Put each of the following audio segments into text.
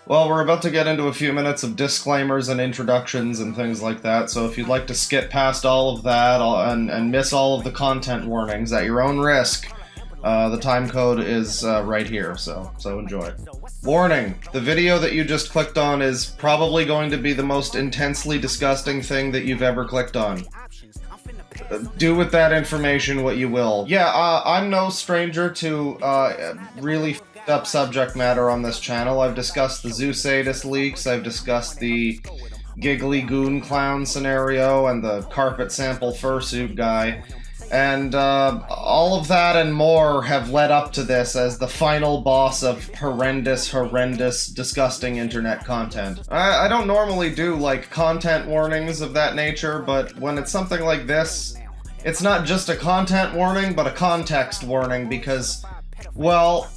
Well, we're about to get into a few minutes of disclaimers and introductions and things like that, so if you'd like to skip past all of that and miss all of the content warnings at your own risk, the time code is right here, so enjoy. Warning, the video that you just clicked on is probably going to be the most intensely disgusting thing that you've ever clicked on. Do with that information what you will. Yeah, I'm no stranger to really up subject matter on this channel. I've discussed the Zoosadis leaks, I've discussed the Giggly Goon Clown scenario, and the carpet sample fursuit guy, and all of that and more have led up to this as the final boss of horrendous, disgusting internet content. I don't normally do, like, content warnings of that nature, but when it's something like this, it's not just a content warning, but a context warning, because, well,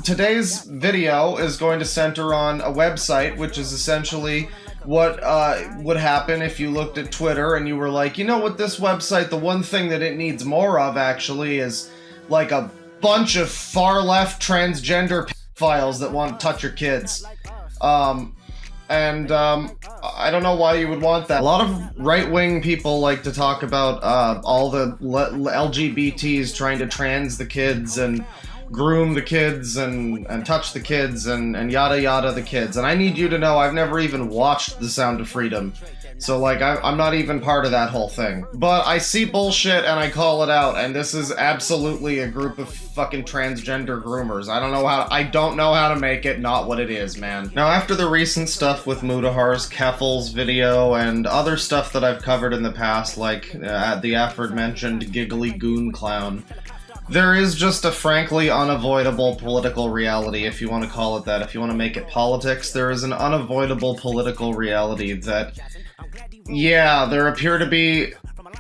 today's video is going to center on a website, which is essentially what would happen if you looked at Twitter and you were like, you know what, this website, the one thing that it needs more of, actually, is, like, a bunch of far-left transgender files that want to touch your kids. I don't know why you would want that. A lot of right-wing people like to talk about all the LGBTs trying to trans the kids and groom the kids and touch the kids and yada yada the kids. And I need you to know I've never even watched The Sound of Freedom. So, like, I'm not even part of that whole thing. But I see bullshit and I call it out, and this is absolutely a group of fucking transgender groomers. I don't know how to make it not what it is, man. Now, after the recent stuff with Mudahar's Keffel's video and other stuff that I've covered in the past, like the aforementioned Giggly Goon Clown, there is just a frankly unavoidable political reality, if you want to call it that. If you want to make it politics, there is an unavoidable political reality that, yeah, there appear to be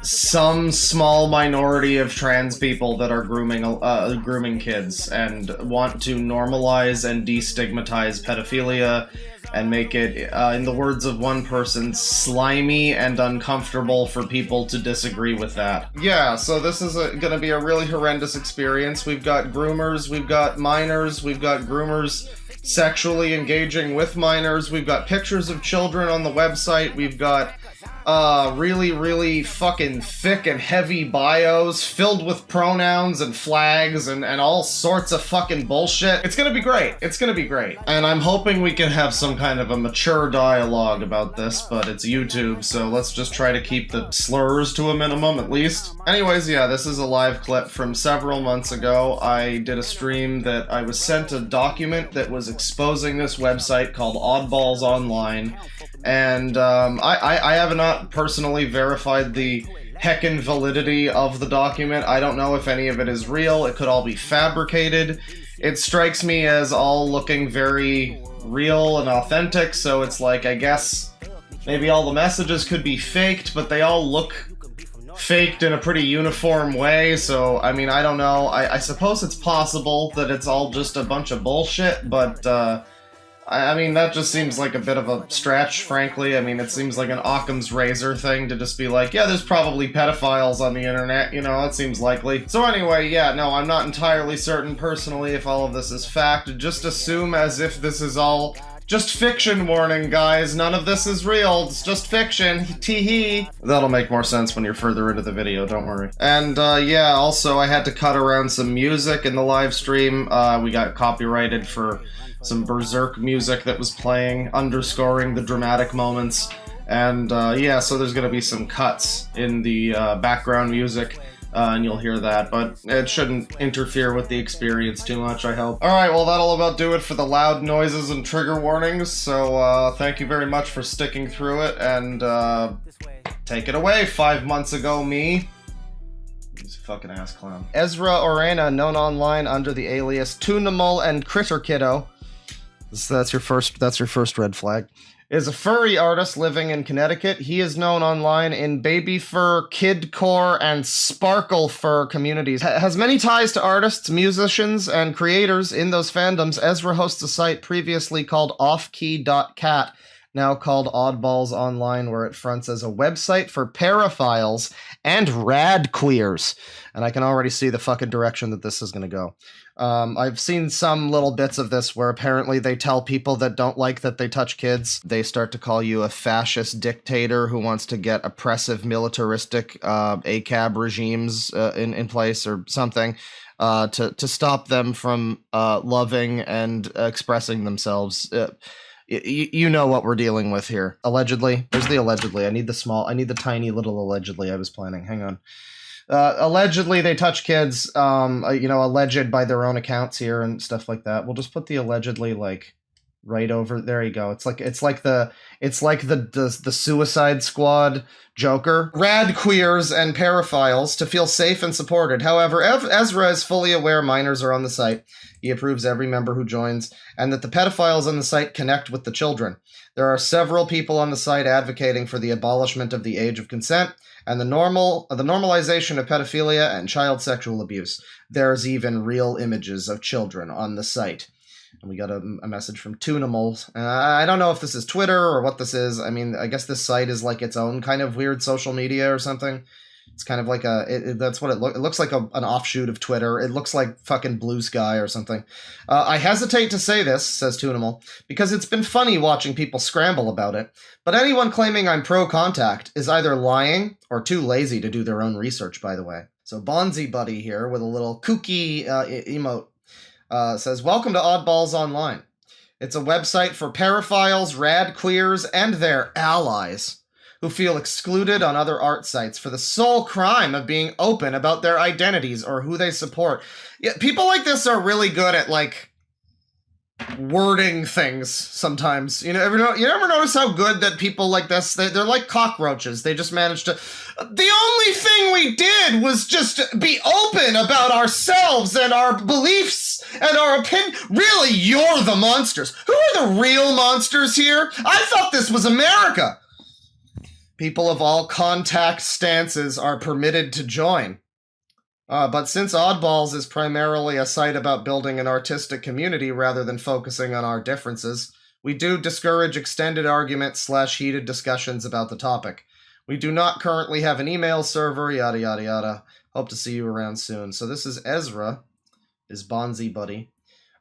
some small minority of trans people that are grooming kids and want to normalize and destigmatize pedophilia and make it, in the words of one person, slimy and uncomfortable for people to disagree with that. Yeah, so this is gonna be a really horrendous experience. We've got groomers, we've got minors, we've got groomers sexually engaging with minors, we've got pictures of children on the website, we've got really fucking thick and heavy bios filled with pronouns and flags and all sorts of fucking bullshit. It's gonna be great. It's gonna be great. And I'm hoping we can have some kind of a mature dialogue about this, but it's YouTube, so let's just try to keep the slurs to a minimum at least. Anyways, yeah, this is a live clip from several months ago. I did a stream that I was sent a document that was exposing this website called Oddballs Online. And I have not personally verified the heckin' validity of the document. I don't know if any of it is real. It could all be fabricated. It strikes me as all looking very real and authentic, so it's like, I guess maybe all the messages could be faked, but they all look faked in a pretty uniform way, so, I mean, I don't know. I suppose it's possible that it's all just a bunch of bullshit, but, I mean, that just seems like a bit of a stretch, frankly. I mean, it seems like an Occam's razor thing to just be like, yeah, there's probably pedophiles on the internet, you know, it seems likely. So anyway, yeah, no, I'm not entirely certain personally if all of this is fact. Just assume as if this is all just fiction. Warning, guys, none of this is real, it's just fiction, tee-hee. That'll make more sense when you're further into the video, don't worry. And, yeah, also I had to cut around some music in the live stream. We got copyrighted for some berserk music that was playing, underscoring the dramatic moments, and yeah, so there's gonna be some cuts in the background music, and you'll hear that, but it shouldn't interfere with the experience too much, I hope. Alright, well, that'll about do it for the loud noises and trigger warnings, so thank you very much for sticking through it, and take it away, 5 months ago, me. He's a fucking ass clown. Ezra Orena, known online under the alias Tunamul and Critter Kiddo. That's your first red flag. Is a furry artist living in Connecticut. He is known online in baby fur, kidcore, and sparkle fur communities. Has many ties to artists, musicians, and creators in those fandoms. Ezra hosts a site previously called offkey.cat now called Oddballs Online, where it fronts as a website for paraphiles and rad queers. And I can already see the fucking direction that this is going to go. I've seen some little bits of this where apparently they tell people that don't like that they touch kids, they start to call you a fascist dictator who wants to get oppressive militaristic ACAB regimes in place or something to stop them from loving and expressing themselves. You know what we're dealing with here. Allegedly. There's the allegedly. I need the tiny little allegedly I was planning. Hang on. Allegedly they touch kids, alleged by their own accounts here and stuff like that. We'll just put the allegedly like right over. There you go. It's like the Suicide Squad Joker. Rad queers and paraphiles to feel safe and supported. However, Ezra is fully aware minors are on the site. He approves every member who joins, and that the pedophiles on the site connect with the children. There are several people on the site advocating for the abolishment of the age of consent and the normalization of pedophilia and child sexual abuse. There's even real images of children on the site. And we got a message from Toonimals. I don't know if this is Twitter or what this is. I mean, I guess this site is like its own kind of weird social media or something. It's kind of like that's what it looks like, an offshoot of Twitter. It looks like fucking Blue Sky or something. I hesitate to say this, says Toonimal, because it's been funny watching people scramble about it. But anyone claiming I'm pro-contact is either lying or too lazy to do their own research, by the way. So Bonzi Buddy here with a little kooky emote says, welcome to Oddballs Online. It's a website for paraphiles, rad queers, and their allies who feel excluded on other art sites for the sole crime of being open about their identities or who they support. Yeah, people like this are really good at, like, wording things sometimes. You ever notice how good that people like this, they're like cockroaches. They just manage to... The only thing we did was just be open about ourselves and our beliefs and our opinion. Really, you're the monsters. Who are the real monsters here? I thought this was America. People of all contact stances are permitted to join. But since Oddballs is primarily a site about building an artistic community rather than focusing on our differences, we do discourage extended arguments / heated discussions about the topic. We do not currently have an email server, yada yada yada. Hope to see you around soon. So this is Ezra, is Bonzi Buddy,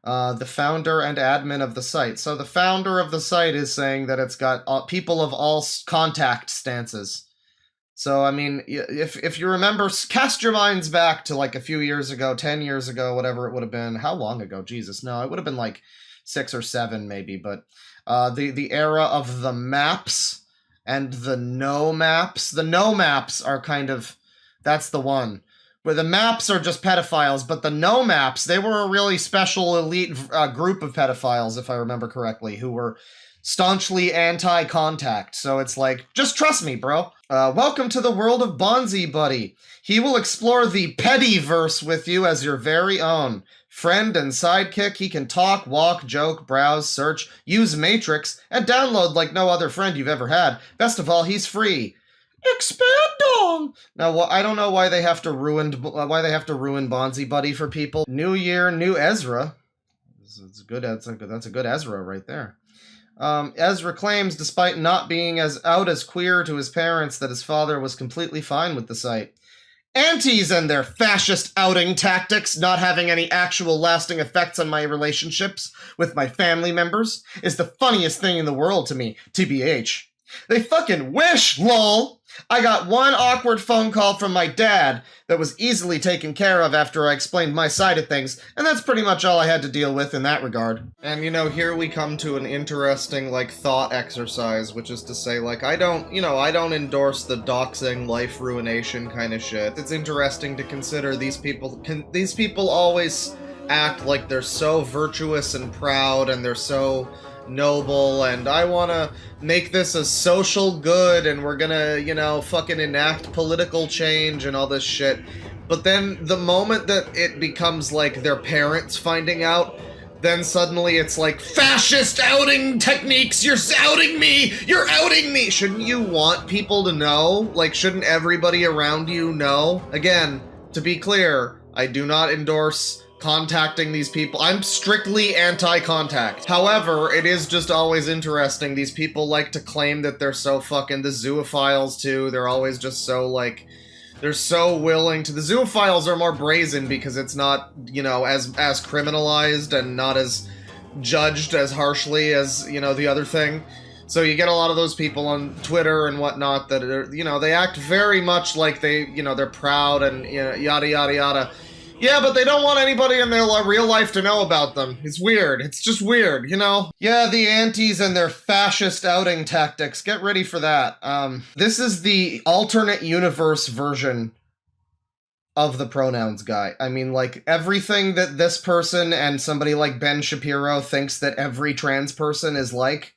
the founder and admin of the site. So the founder of the site is saying that it's got people of all contact stances. So, I mean, if you remember, cast your minds back to like a few years ago, 10 years ago, whatever it would have been. How long ago? Jesus, no, it would have been like 6 or 7 maybe. But the era of the maps and the no maps. The no maps are kind of, that's the one. Where the maps are just pedophiles, but the no maps, they were a really special elite group of pedophiles, if I remember correctly, who were staunchly anti-contact. So it's like, just trust me, bro. Welcome to the world of Bonzi Buddy. He will explore the pediverse with you as your very own. Friend and sidekick, he can talk, walk, joke, browse, search, use Matrix, and download like no other friend you've ever had. Best of all, he's free. Expand on! Now, I don't know why they have to ruin Bonzi Buddy for people. New year, new Ezra. That's a good Ezra right there. Ezra claims, despite not being as queer to his parents, that his father was completely fine with the site. Aunties and their fascist outing tactics not having any actual lasting effects on my relationships with my family members is the funniest thing in the world to me, TBH. They fucking wish, lol! I got one awkward phone call from my dad that was easily taken care of after I explained my side of things, and that's pretty much all I had to deal with in that regard. And, here we come to an interesting, thought exercise, which is to say, I don't endorse the doxing, life ruination kind of shit. It's interesting to consider these people always act like they're so virtuous and proud, and they're so noble, and I want to make this a social good, and we're gonna, fucking enact political change and all this shit. But then the moment that it becomes like their parents finding out, then suddenly it's like, fascist outing techniques, you're outing me! You're outing me! Shouldn't you want people to know? Shouldn't everybody around you know? Again, to be clear, I do not endorse contacting these people. I'm strictly anti-contact. However, it is just always interesting. These people like to claim that they're so fucking... The zoophiles, too. They're always just so, like... They're so willing to... The zoophiles are more brazen because it's not, you know, as criminalized and not as judged as harshly as, you know, the other thing. So you get a lot of those people on Twitter and whatnot that are, you know, they act very much like they, you know, they're proud and, you know, yada, yada, yada. Yeah, but they don't want anybody in their real life to know about them. It's weird. It's just weird, you know? Yeah, the antis and their fascist outing tactics. Get ready for that. This is the alternate universe version of the pronouns guy. I mean, like, everything that this person and somebody like Ben Shapiro thinks that every trans person is like,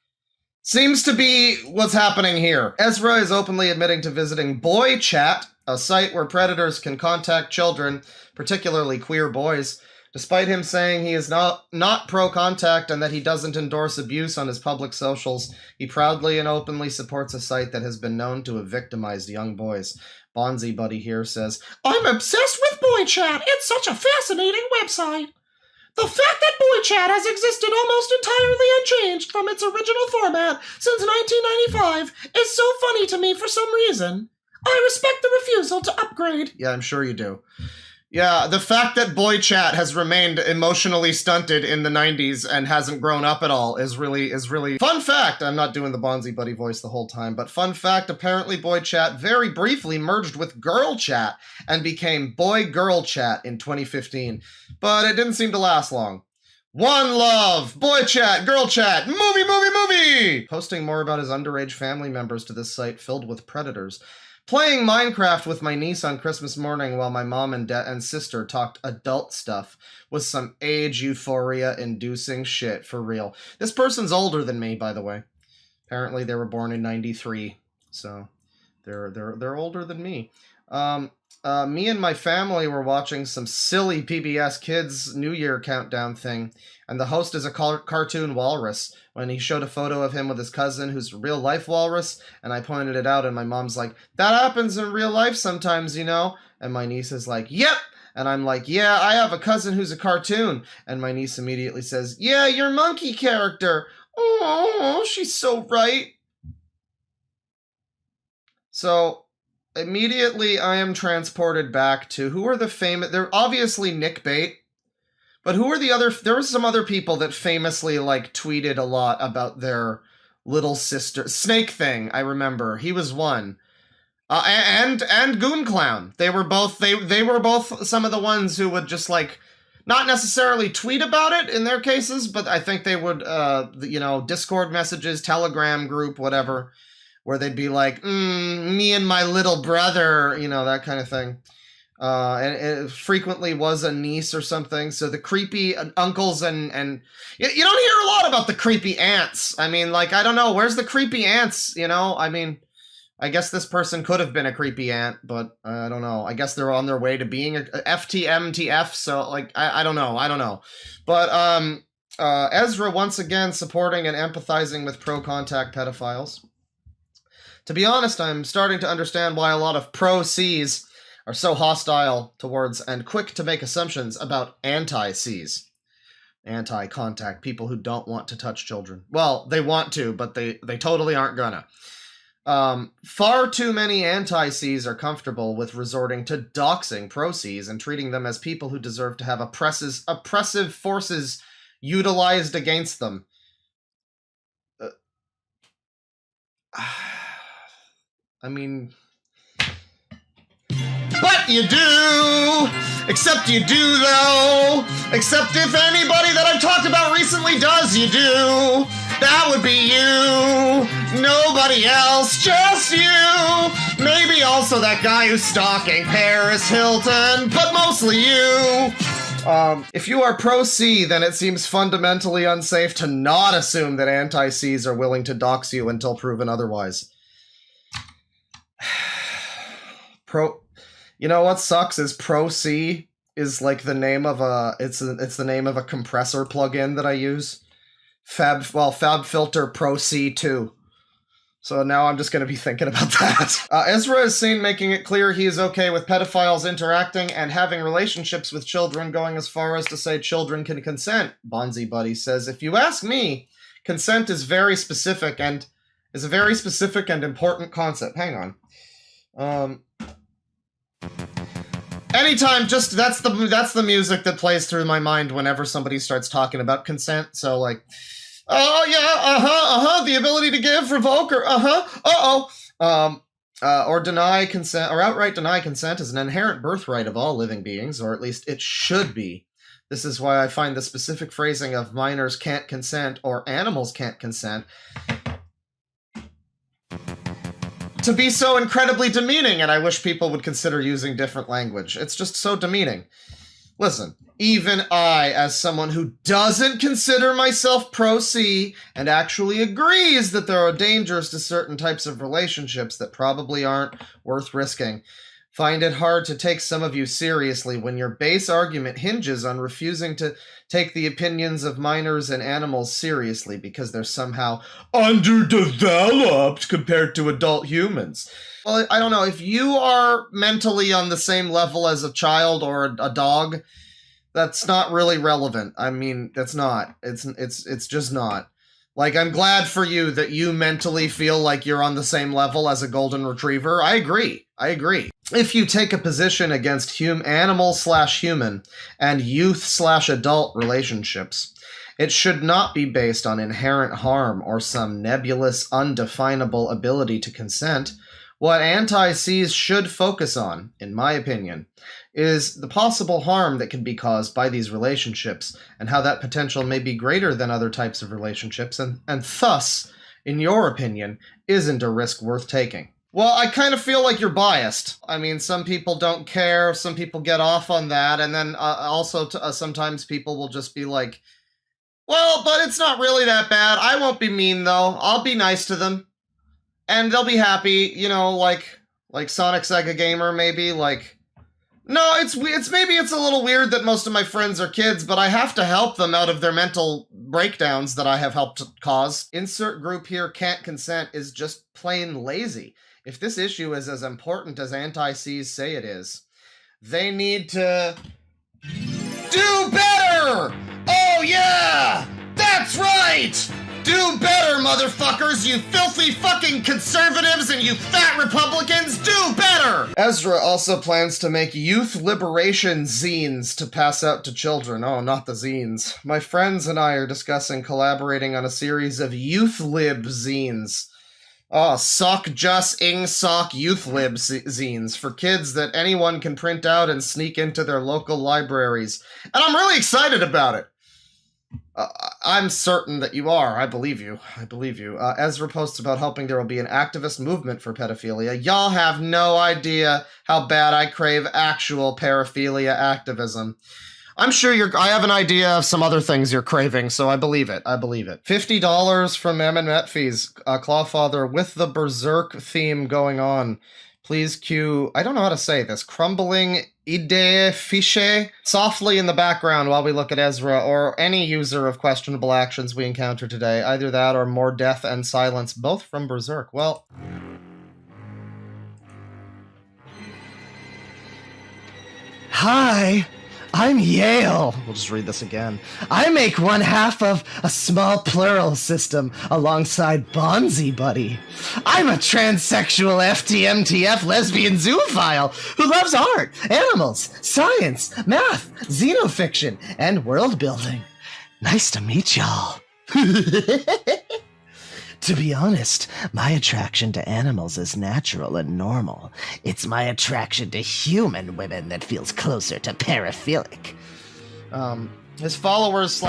seems to be what's happening here. Ezra is openly admitting to visiting Boy Chat, a site where predators can contact children, particularly queer boys. Despite him saying he is not pro-contact and that he doesn't endorse abuse on his public socials, he proudly and openly supports a site that has been known to have victimized young boys. Bonzi Buddy here says, "I'm obsessed with Boy Chat. It's such a fascinating website. The fact that Boy Chat has existed almost entirely unchanged from its original format since 1995 is so funny to me for some reason. I respect the refusal to upgrade." Yeah, I'm sure you do. Yeah, the fact that Boy Chat has remained emotionally stunted in the 90s and hasn't grown up at all is really... Fun fact, I'm not doing the Bonzi Buddy voice the whole time, but fun fact, apparently Boy Chat very briefly merged with Girl Chat and became Boy Girl Chat in 2015. But it didn't seem to last long. One love! Boy Chat, Girl Chat, movie! Posting more about his underage family members to this site filled with predators. Playing Minecraft with my niece on Christmas morning while my mom and sister talked adult stuff was some age euphoria-inducing shit, for real. This person's older than me, by the way. Apparently they were born in 93, so they're older than me. Me and my family were watching some silly PBS Kids New Year countdown thing, and the host is a cartoon walrus. When he showed a photo of him with his cousin, who's a real-life walrus, and I pointed it out, and my mom's like, "That happens in real life sometimes, you know?" And my niece is like, "Yep!" And I'm like, "Yeah, I have a cousin who's a cartoon." And my niece immediately says, "Yeah, your monkey character. Oh, she's so right." So... immediately, I am transported back to who are the famous... They're obviously Nick Bait, but who are the other... There were some other people that famously, like, tweeted a lot about their little sister... Snake Thing, I remember. He was one. And Goon Clown. They were both... They were both some of the ones who would just, like... Not necessarily tweet about it in their cases, but I think they would, you know, Discord messages, Telegram group, whatever... where they'd be like, me and my little brother, you know, that kind of thing. And it frequently was a niece or something. So the creepy uncles and you don't hear a lot about the creepy aunts. I mean, like, I don't know. Where's the creepy aunts, you know? I mean, I guess this person could have been a creepy aunt, but I don't know. I guess they're on their way to being a FTMTF. So, like, I don't know. But Ezra once again supporting and empathizing with pro-contact pedophiles. To be honest, I'm starting to understand why a lot of pro-Cs are so hostile towards and quick to make assumptions about anti-Cs. Anti-contact, people who don't want to touch children. Well, they want to, but they totally aren't gonna. Far too many anti-Cs are comfortable with resorting to doxing pro-Cs and treating them as people who deserve to have oppressive forces utilized against them. I mean... But you do! Except you do, though! Except if anybody that I've talked about recently does, you do! That would be you! Nobody else, just you! Maybe also that guy who's stalking Paris Hilton, but mostly you! If you are pro-C, then it seems fundamentally unsafe to not assume that anti-Cs are willing to dox you until proven otherwise. You know what sucks is Pro-C is like the name of a... It's the name of a compressor plugin that I use. FabFilter Pro-C 2. So now I'm just going to be thinking about that. Ezra is seen making it clear he is okay with pedophiles interacting and having relationships with children, going as far as to say children can consent. Bonzi Buddy says, if you ask me, consent is very specific and is a very specific and important concept. Hang on. Anytime, just that's the music that plays through my mind whenever somebody starts talking about consent. So like, oh yeah, the ability to give, revoke, or or deny consent, or outright deny consent is an inherent birthright of all living beings, or at least it should be. This is why I find the specific phrasing of minors can't consent or animals can't consent to be so incredibly demeaning, and I wish people would consider using different language. It's just so demeaning. Listen, even I, as someone who doesn't consider myself pro-C and actually agrees that there are dangers to certain types of relationships that probably aren't worth risking, find it hard to take some of you seriously when your base argument hinges on refusing to take the opinions of minors and animals seriously because they're somehow underdeveloped compared to adult humans. Well, I don't know. If you are mentally on the same level as a child or a dog, that's not really relevant. I mean, that's not. It's just not. Like, I'm glad for you that you mentally feel like you're on the same level as a golden retriever. I agree. If you take a position against animal/human and youth/adult relationships, it should not be based on inherent harm or some nebulous, undefinable ability to consent. What anti-Cs should focus on, in my opinion, is the possible harm that can be caused by these relationships and how that potential may be greater than other types of relationships and thus, in your opinion, isn't a risk worth taking. Well, I kind of feel like you're biased. I mean, some people don't care, some people get off on that, and then sometimes people will just be like, well, but it's not really that bad. I won't be mean, though. I'll be nice to them. And they'll be happy, you know, like Sonic Sega Gamer, maybe, like... No, maybe it's a little weird that most of my friends are kids, but I have to help them out of their mental breakdowns that I have helped cause. Insert group here can't consent is just plain lazy. If this issue is as important as anti-Cs say it is, they need to do better! Oh yeah! That's right! Do better, motherfuckers, you filthy fucking conservatives and you fat Republicans, do better! Ezra also plans to make youth liberation zines to pass out to children. Oh, not the zines. My friends and I are discussing collaborating on a series of youth lib zines. Oh, sock just ing sock youth lib zines for kids that anyone can print out and sneak into their local libraries. And I'm really excited about it. I'm certain that you are. I believe you. Ezra posts about hoping there will be an activist movement for pedophilia. Y'all have no idea how bad I crave actual paraphilia activism. I'm sure I have an idea of some other things you're craving, so I believe it. $50 from M&M fees. Clawfather with the Berserk theme going on. Please cue, I don't know how to say this, crumbling idee fiche softly in the background while we look at Ezra or any user of questionable actions we encounter today. Either that or more death and silence, both from Berserk. Well... Hi! I'm Yale. We'll just read this again. I make one half of a small plural system alongside Bonzi Buddy. I'm a transsexual FTMTF lesbian zoophile who loves art, animals, science, math, xenofiction, and world building. Nice to meet y'all. To be honest, my attraction to animals is natural and normal. It's my attraction to human women that feels closer to paraphilic. His following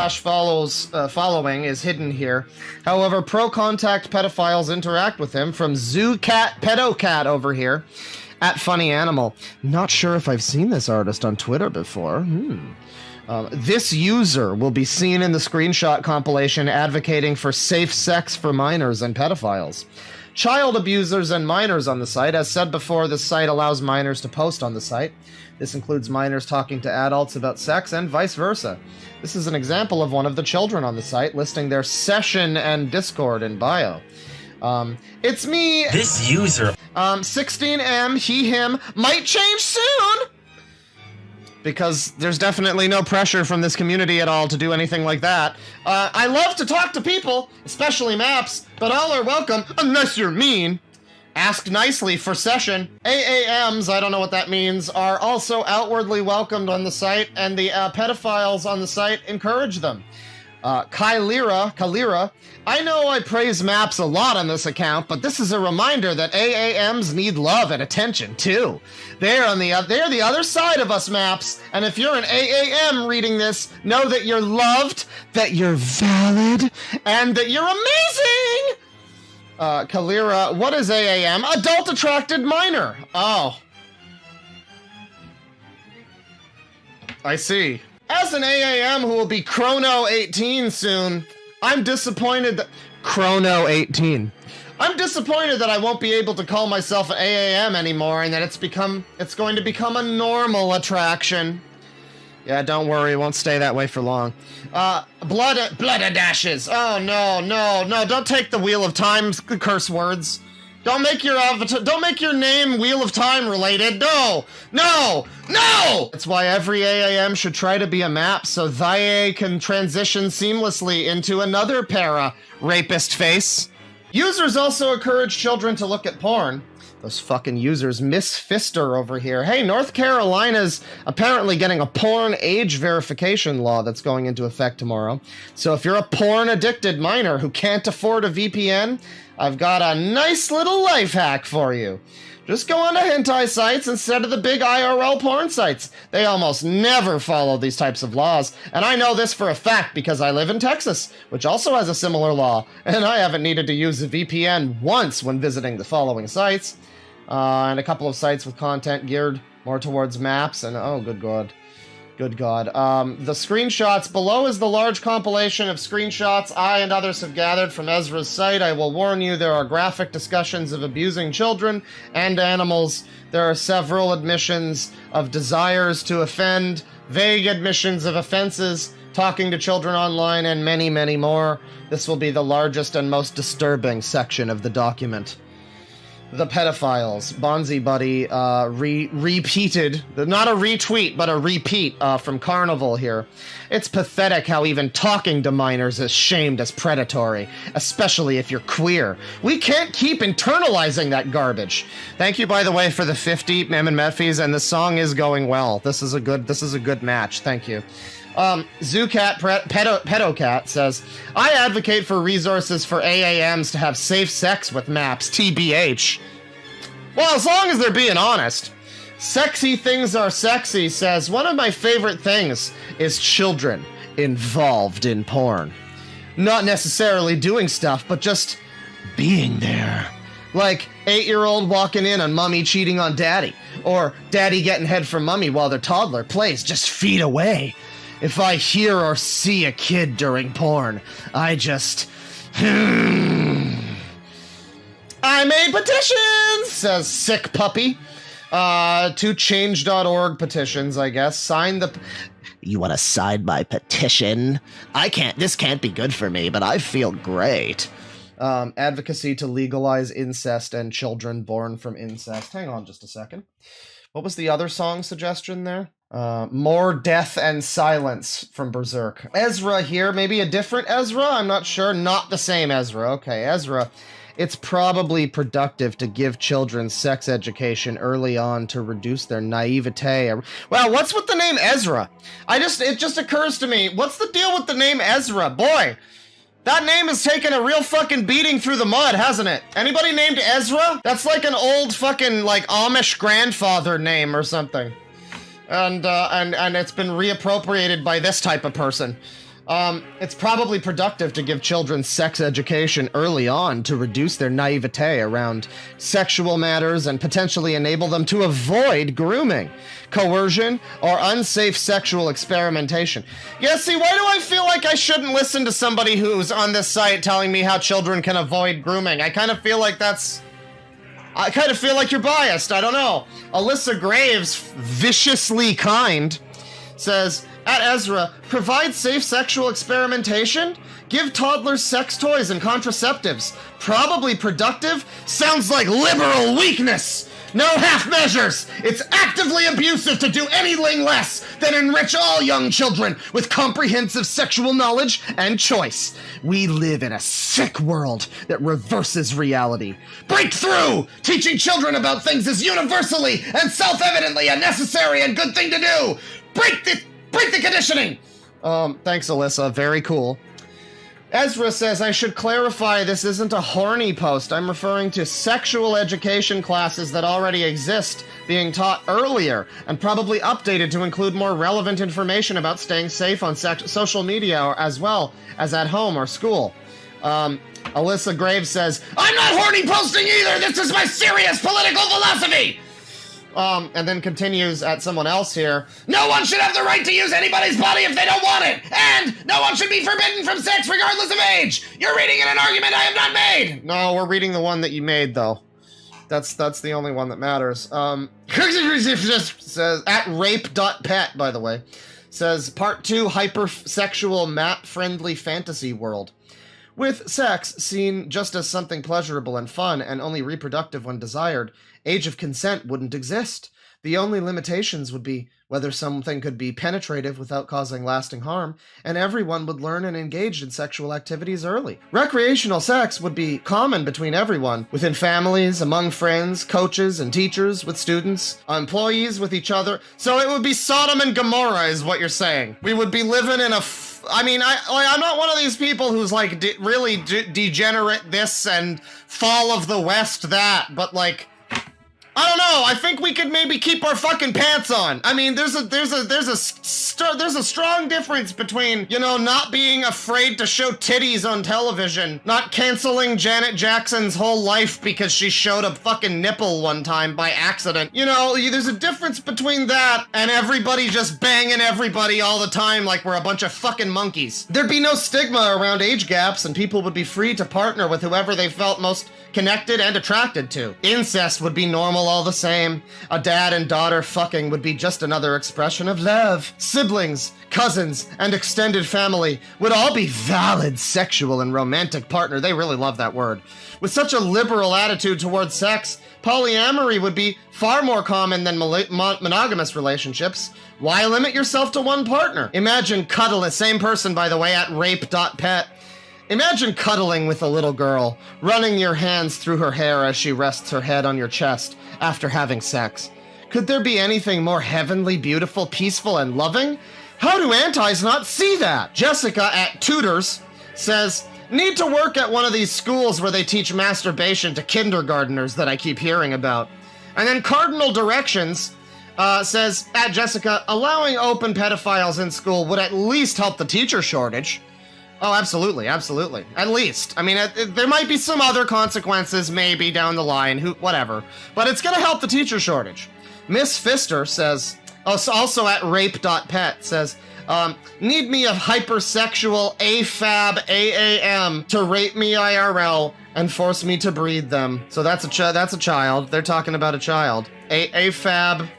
is hidden here. However, pro-contact pedophiles interact with him from ZooCat Pedocat over here at Funny Animal. Not sure if I've seen this artist on Twitter before. This user will be seen in the screenshot compilation advocating for safe sex for minors and pedophiles. Child abusers and minors on the site. As said before, this site allows minors to post on the site. This includes minors talking to adults about sex and vice versa. This is an example of one of the children on the site listing their session and Discord in bio. It's me. This user. 16M, he, him, might change soon! Because there's definitely no pressure from this community at all to do anything like that. I love to talk to people, especially maps, but all are welcome, unless you're mean. Ask nicely for session. AAMs, I don't know what that means, are also outwardly welcomed on the site, and the pedophiles on the site encourage them. Kylira, I know I praise maps a lot on this account, but this is a reminder that AAMs need love and attention too. They're the other side of us maps, and if you're an AAM reading this, know that you're loved, that you're valid, and that you're amazing! Kylira, what is AAM? Adult Attracted Minor. Oh. I see. As an AAM who will be Chrono 18 soon, I'm disappointed that... Chrono 18. I'm disappointed that I won't be able to call myself an AAM anymore and that it's going to become a normal attraction. Yeah, don't worry, it won't stay that way for long. Blood dashes. Oh, no, don't take the Wheel of Time curse words. Don't make your name Wheel of Time related. No! That's why every AAM should try to be a map so Thx can transition seamlessly into another rapist face. Users also encourage children to look at porn. Those fucking users. Miss Fister over here. Hey, North Carolina's apparently getting a porn age verification law that's going into effect tomorrow. So if you're a porn-addicted minor who can't afford a VPN, I've got a nice little life hack for you. Just go on to hentai sites instead of the big IRL porn sites. They almost never follow these types of laws, and I know this for a fact because I live in Texas, which also has a similar law, and I haven't needed to use a VPN once when visiting the following sites. And a couple of sites with content geared more towards maps, and oh, good god. Good god. The screenshots below is the large compilation of screenshots I and others have gathered from Ezra's site. I will warn you, there are graphic discussions of abusing children and animals. There are several admissions of desires to offend, vague admissions of offenses, talking to children online, and many, many more. This will be the largest and most disturbing section of the document. The pedophiles. Bonzi Buddy repeated, not a retweet, but a repeat from Carnival here. It's pathetic how even talking to minors is shamed as predatory, especially if you're queer. We can't keep internalizing that garbage. Thank you, by the way, for the 50 Meffies, and the song is going well. This is a good match. Thank you. Zoocat Pedocat says, I advocate for resources for AAMs to have safe sex with maps, TBH. Well, as long as they're being honest. Sexy Things Are Sexy says, one of my favorite things is children involved in porn. Not necessarily doing stuff, but just being there. Like 8-year-old walking in on mommy cheating on daddy, or daddy getting head from mommy while their toddler plays just feet away. If I hear or see a kid during porn, I just... I made petitions, says Sick Puppy. 2 change.org petitions, I guess. Sign the... You want to sign my petition? This can't be good for me, but I feel great. Advocacy to legalize incest and children born from incest. Hang on just a second. What was the other song suggestion there? More Death and Silence from Berserk. Ezra here, maybe a different Ezra? I'm not sure. Not the same Ezra. Okay, Ezra. It's probably productive to give children sex education early on to reduce their naivete. Well, what's with the name Ezra? It just occurs to me, what's the deal with the name Ezra? Boy, that name has taken a real fucking beating through the mud, hasn't it? Anybody named Ezra? That's like an old fucking, like, Amish grandfather name or something. And it's been reappropriated by this type of person. It's probably productive to give children sex education early on to reduce their naivete around sexual matters and potentially enable them to avoid grooming, coercion, or unsafe sexual experimentation. Yeah, see, why do I feel like I shouldn't listen to somebody who's on this site telling me how children can avoid grooming? I kind of feel like you're biased. I don't know. Alyssa Graves, viciously kind, says, At Ezra, provide safe sexual experimentation? Give toddlers sex toys and contraceptives. Probably productive? Sounds like liberal weakness! No half measures! It's actively abusive to do anything less than enrich all young children with comprehensive sexual knowledge and choice. We live in a sick world that reverses reality. Break through! Teaching children about things is universally and self-evidently a necessary and good thing to do! Break the conditioning! Thanks, Alyssa. Very cool. Ezra says, I should clarify this isn't a horny post. I'm referring to sexual education classes that already exist being taught earlier and probably updated to include more relevant information about staying safe on social media as well as at home or school. Alyssa Graves says, I'm not horny posting either! This is my serious political philosophy! And then continues at someone else here. No one should have the right to use anybody's body if they don't want it! And no one should be forbidden from sex regardless of age! You're reading in an argument I have not made! No, we're reading the one that you made, though. That's the only one that matters. Says, at rape.pet, by the way, says, Part 2, hypersexual map-friendly fantasy world. With sex seen just as something pleasurable and fun and only reproductive when desired, age of consent wouldn't exist. The only limitations would be whether something could be penetrative without causing lasting harm, and everyone would learn and engage in sexual activities early. Recreational sex would be common between everyone, within families, among friends, coaches and teachers, with students, employees, with each other. So it would be Sodom and Gomorrah is what you're saying. We would be living in a I'm not one of these people who's like really degenerate this and fall of the West that, but like, I don't know. I think we could maybe keep our fucking pants on. I mean, there's a strong difference between, you know, not being afraid to show titties on television, not canceling Janet Jackson's whole life because she showed a fucking nipple one time by accident. You know, there's a difference between that and everybody just banging everybody all the time like we're a bunch of fucking monkeys. There'd be no stigma around age gaps and people would be free to partner with whoever they felt most connected and attracted to. Incest would be normal all the same. A dad and daughter fucking would be just another expression of love. Siblings, cousins, and extended family would all be valid sexual and romantic partner. They really love that word. With such a liberal attitude towards sex, polyamory would be far more common than monogamous relationships. Why limit yourself to one partner? Imagine cuddling, same person by the way, at rape.pet. Imagine cuddling with a little girl, running your hands through her hair as she rests her head on your chest after having sex. Could there be anything more heavenly, beautiful, peaceful, and loving? How do antis not see that? Jessica at Tutors says, need to work at one of these schools where they teach masturbation to kindergarteners that I keep hearing about. And then Cardinal Directions says, at Jessica, allowing open pedophiles in school would at least help the teacher shortage. Oh, absolutely, absolutely. At least. I mean, there might be some other consequences maybe down the line, whatever. But it's gonna help the teacher shortage. Miss Pfister says, also at rape.pet, says, need me a hypersexual AFAB AAM to rape me IRL and force me to breed them. So that's a child. They're talking about a child. AFAB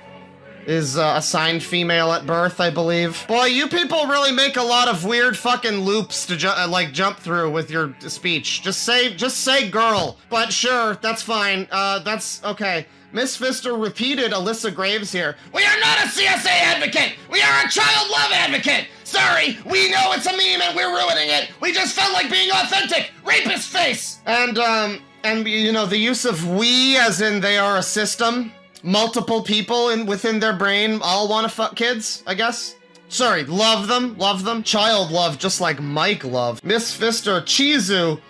is assigned female at birth, I believe. Boy, you people really make a lot of weird fucking loops to jump through with your speech. Just say girl. But sure, that's fine. That's okay. Miss Pfister repeated Alyssa Graves here. We are not a CSA advocate! We are a child love advocate! Sorry, we know it's a meme and we're ruining it! We just felt like being authentic! Rapist face! And you know, the use of we as in they are a system. Multiple people within their brain all want to fuck kids, I guess. Sorry, love them. Child love, just like Mike love. Miss Pfister, Chizu.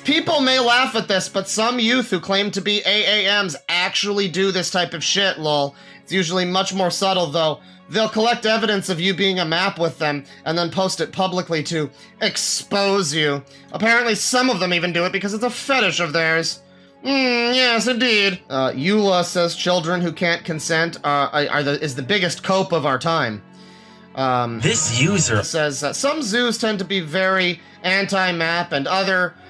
People may laugh at this, but some youth who claim to be AAMs actually do this type of shit, lol. It's usually much more subtle, though. They'll collect evidence of you being a map with them, and then post it publicly to expose you. Apparently some of them even do it because it's a fetish of theirs. Yes, indeed. Eula says children who can't consent is the biggest cope of our time. This user says some zoos tend to be very anti-map and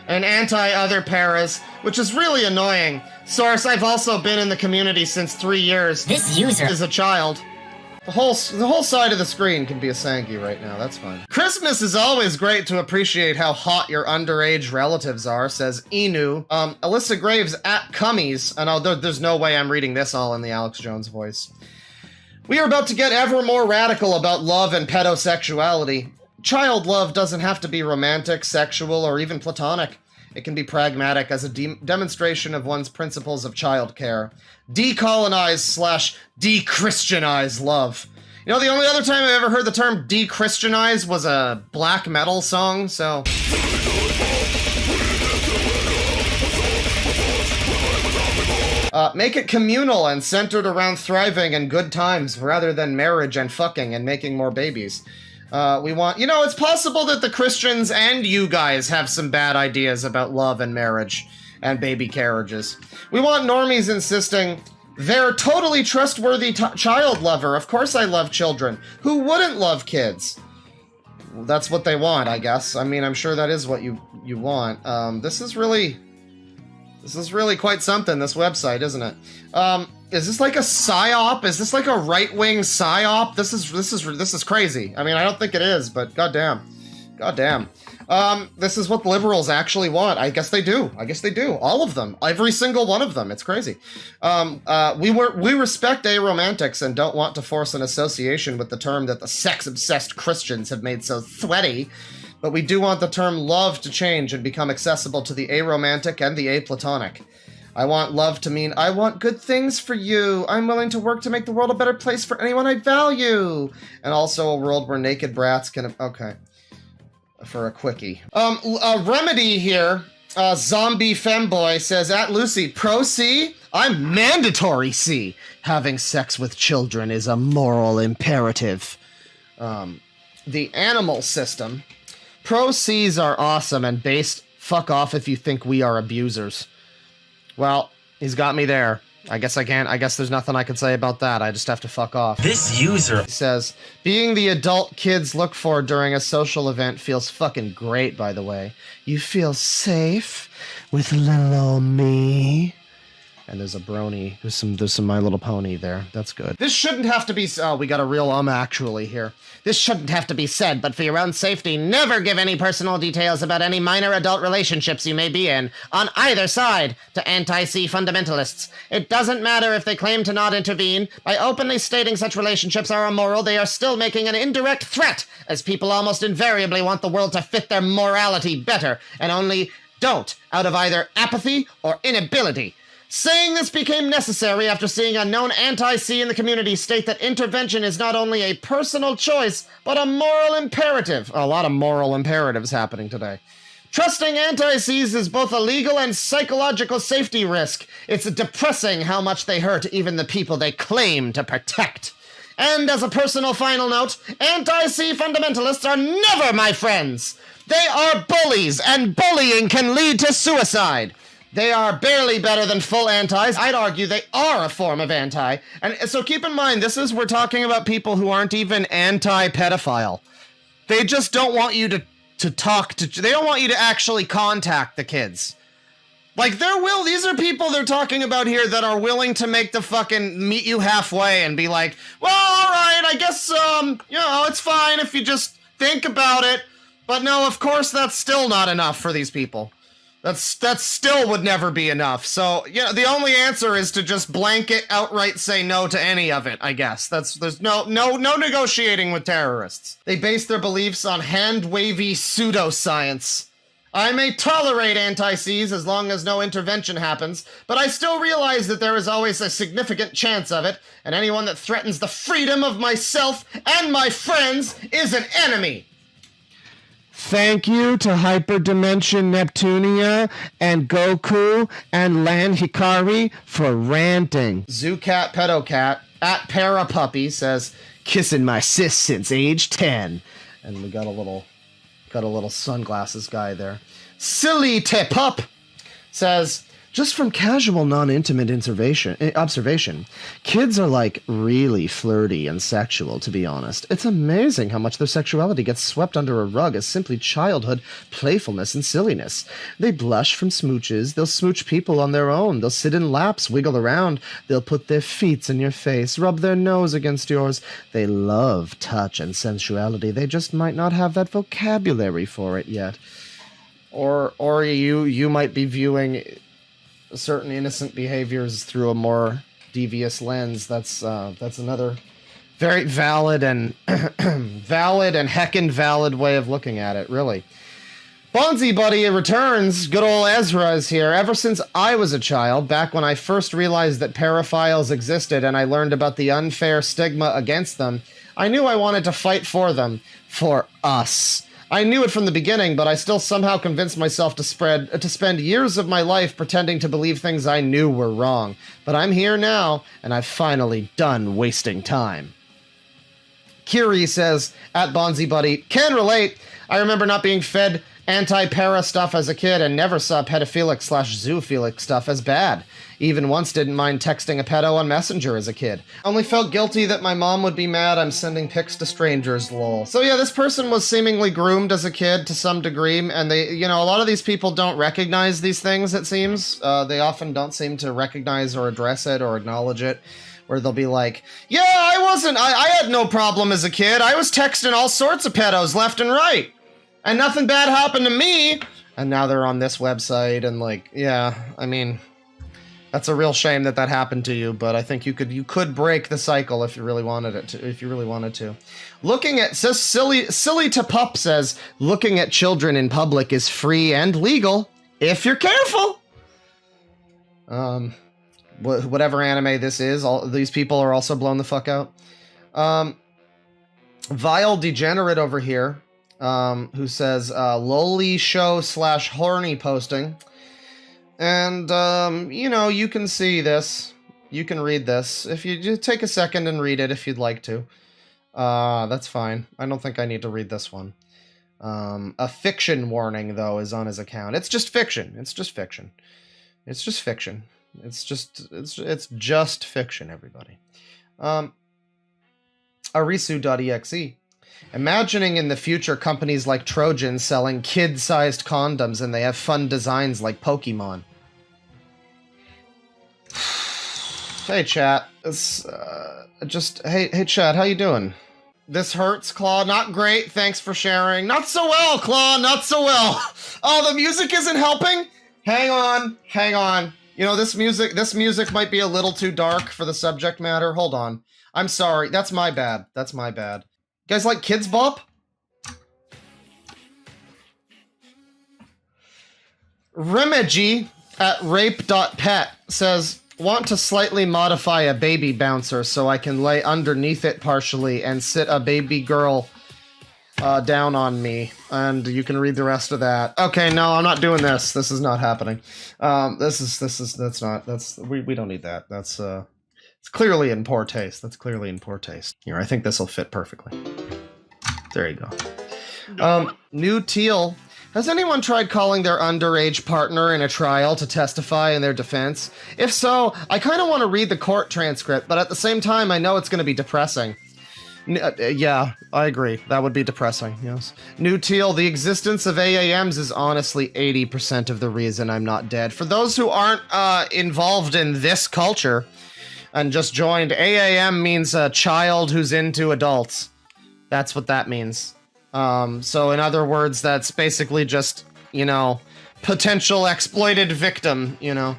anti-other paras, which is really annoying. Source, I've also been in the community since 3 years. This user is a child. The whole side of the screen can be a Sankey right now, that's fine. Christmas is always great to appreciate how hot your underage relatives are, says Inu. Alyssa Graves at Cummies, and there's no way I'm reading this all in the Alex Jones voice. We are about to get ever more radical about love and pedosexuality. Child love doesn't have to be romantic, sexual, or even platonic. It can be pragmatic as a demonstration of one's principles of child care. Decolonize/de-Christianize love. You know, the only other time I've ever heard the term de-Christianize was a black metal song, so... make it communal and centered around thriving and good times rather than marriage and fucking and making more babies. We want... You know, it's possible that the Christians and you guys have some bad ideas about love and marriage and baby carriages. We want normies insisting, they're totally trustworthy child lover. Of course I love children. Who wouldn't love kids? Well, that's what they want, I guess. I mean, I'm sure that is what you want. This is really quite something, this website, isn't it? Is this like a psyop? Is this like a right-wing psyop? This is crazy. I mean, I don't think it is, but goddamn. Goddamn. This is what liberals actually want. I guess they do. All of them. Every single one of them. It's crazy. We respect aromantics and don't want to force an association with the term that the sex-obsessed Christians have made so sweaty. But we do want the term love to change and become accessible to the aromantic and the aplatonic. I want love to mean, I want good things for you. I'm willing to work to make the world a better place for anyone I value. And also a world where naked brats can... Okay. For a quickie. Remedy here, Zombie Femboy says, at Lucy, pro C? I'm mandatory C. Having sex with children is a moral imperative. The animal system... Pro Cs are awesome and based, fuck off if you think we are abusers. Well, he's got me there. I guess there's nothing I can say about that. I just have to fuck off. This user says, being the adult kids look for during a social event feels fucking great, by the way. You feel safe with little old me. And there's a brony. There's some My Little Pony there. That's good. This shouldn't have to be... Oh, we got a real actually here. This shouldn't have to be said, but for your own safety, never give any personal details about any minor adult relationships you may be in, on either side, to anti-C fundamentalists. It doesn't matter if they claim to not intervene. By openly stating such relationships are immoral, they are still making an indirect threat, as people almost invariably want the world to fit their morality better, and only don't, out of either apathy or inability. Saying this became necessary after seeing a known anti-C in the community state that intervention is not only a personal choice, but a moral imperative. A lot of moral imperatives happening today. Trusting anti-Cs is both a legal and psychological safety risk. It's depressing how much they hurt even the people they claim to protect. And as a personal final note, anti-C fundamentalists are never my friends. They are bullies, and bullying can lead to suicide. They are barely better than full antis. I'd argue they are a form of anti. And so keep in mind, we're talking about people who aren't even anti-pedophile. They just don't want you to talk to... They don't want you to actually contact the kids. Like, these are people they're talking about here that are willing to make the fucking meet you halfway and be like, well, alright, I guess, it's fine if you just think about it. But no, of course that's still not enough for these people. That still would never be enough. So, the only answer is to just blanket outright say no to any of it, I guess. There's no negotiating with terrorists. They base their beliefs on hand-wavy pseudoscience. I may tolerate anti-Cs as long as no intervention happens, but I still realize that there is always a significant chance of it, and anyone that threatens the freedom of myself and my friends is an enemy. Thank you to Hyperdimension Neptunia and Goku and Lan Hikari for ranting. Zoocat Pedocat at Parapuppy says, kissing my sis since age 10. And we got a little sunglasses guy there. Silly Tip Up says, Just from casual, non-intimate observation, kids are like really flirty and sexual, to be honest. It's amazing how much their sexuality gets swept under a rug as simply childhood playfulness and silliness. They blush from smooches, they'll smooch people on their own, they'll sit in laps, wiggle around, they'll put their feet in your face, rub their nose against yours. They love touch and sensuality, they just might not have that vocabulary for it yet. Or you might be viewing certain innocent behaviors through a more devious lens. That's another very valid and heckin' valid way of looking at it, really. Bonzi Buddy returns. Good old Ezra is here. Ever since I was a child, back when I first realized that pedophiles existed and I learned about the unfair stigma against them, I knew I wanted to fight for them. For us. I knew it from the beginning, but I still somehow convinced myself to spend years of my life pretending to believe things I knew were wrong. But I'm here now, and I've finally done wasting time. Kiri says, at Bonzi Buddy, can relate. I remember not being fed anti-para stuff as a kid and never saw pedophilic/zoophilic stuff as bad. Even once didn't mind texting a pedo on Messenger as a kid. Only felt guilty that my mom would be mad I'm sending pics to strangers, lol. So yeah, this person was seemingly groomed as a kid to some degree, and they, you know, a lot of these people don't recognize these things, it seems. They often don't seem to recognize or address it or acknowledge it. Where they'll be like, yeah, I had no problem as a kid. I was texting all sorts of pedos left and right. And nothing bad happened to me. And now they're on this website and like, yeah, I mean, that's a real shame that happened to you, but I think you could break the cycle if you really wanted it to. Looking at, says silly to pup says, looking at children in public is free and legal if you're careful. Whatever anime this is, all these people are also blown the fuck out. Vile Degenerate over here, who says, lolly show / horny posting. And, you know, you can see this. You can read this. If you just take a second and read it if you'd like to. That's fine. I don't think I need to read this one. A fiction warning, though, is on his account. It's just fiction. It's just fiction. It's just fiction. It's just fiction, everybody. Arisu.exe. Imagining in the future companies like Trojan selling kid-sized condoms and they have fun designs like Pokemon. Hey chat, it's hey chat, how you doing? This hurts, Claw. Not great. Thanks for sharing. Not so well, Claw. Not so well. Oh, the music isn't helping. Hang on. You know, this music might be a little too dark for the subject matter. Hold on. I'm sorry. That's my bad. You guys like Kids Bop? Remedy at rape.pet says, want to slightly modify a baby bouncer so I can lay underneath it partially and sit a baby girl down on me. And you can read the rest of that. Okay, no, I'm not doing this. This is not happening. We don't need that. It's clearly in poor taste. That's clearly in poor taste. Here, I think this will fit perfectly. There you go. New Teal. Has anyone tried calling their underage partner in a trial to testify in their defense? If so, I kind of want to read the court transcript, but at the same time, I know it's going to be depressing. Yeah, I agree. That would be depressing, yes. New Teal, the existence of AAMs is honestly 80% of the reason I'm not dead. For those who aren't involved in this culture and just joined, AAM means a child who's into adults. That's what that means. So in other words, that's basically just, you know, potential exploited victim, you know.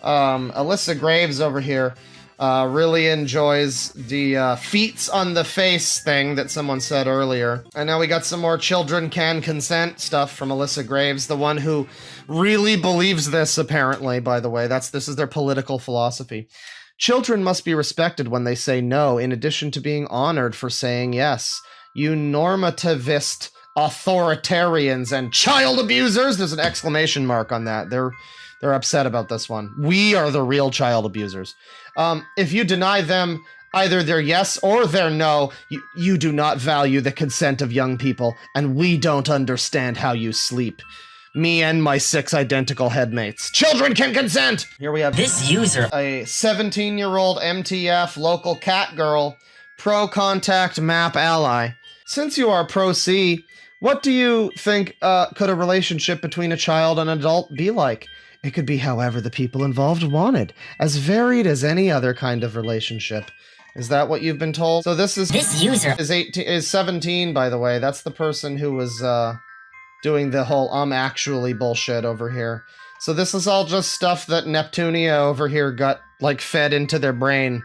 Alyssa Graves over here really enjoys the feats on the face thing that someone said earlier. And now we got some more children can consent stuff from Alyssa Graves, the one who really believes this, apparently, by the way. This is their political philosophy. Children must be respected when they say no, in addition to being honored for saying yes. You normativist authoritarians and child abusers. There's an exclamation mark on that. They're upset about this one. We are the real child abusers. If you deny them either their yes or their no, you do not value the consent of young people, and we don't understand how you sleep. Me and my 6 identical headmates. Children can consent! Here we have This user. a 17-year-old MTF local cat girl, pro-contact map ally. Since you are pro-C, what do you think could a relationship between a child and an adult be like? It could be however the people involved wanted, as varied as any other kind of relationship. Is that what you've been told? So this user is 17, by the way. That's the person who was doing the whole actually bullshit over here. So this is all just stuff that Neptunia over here got, like, fed into their brain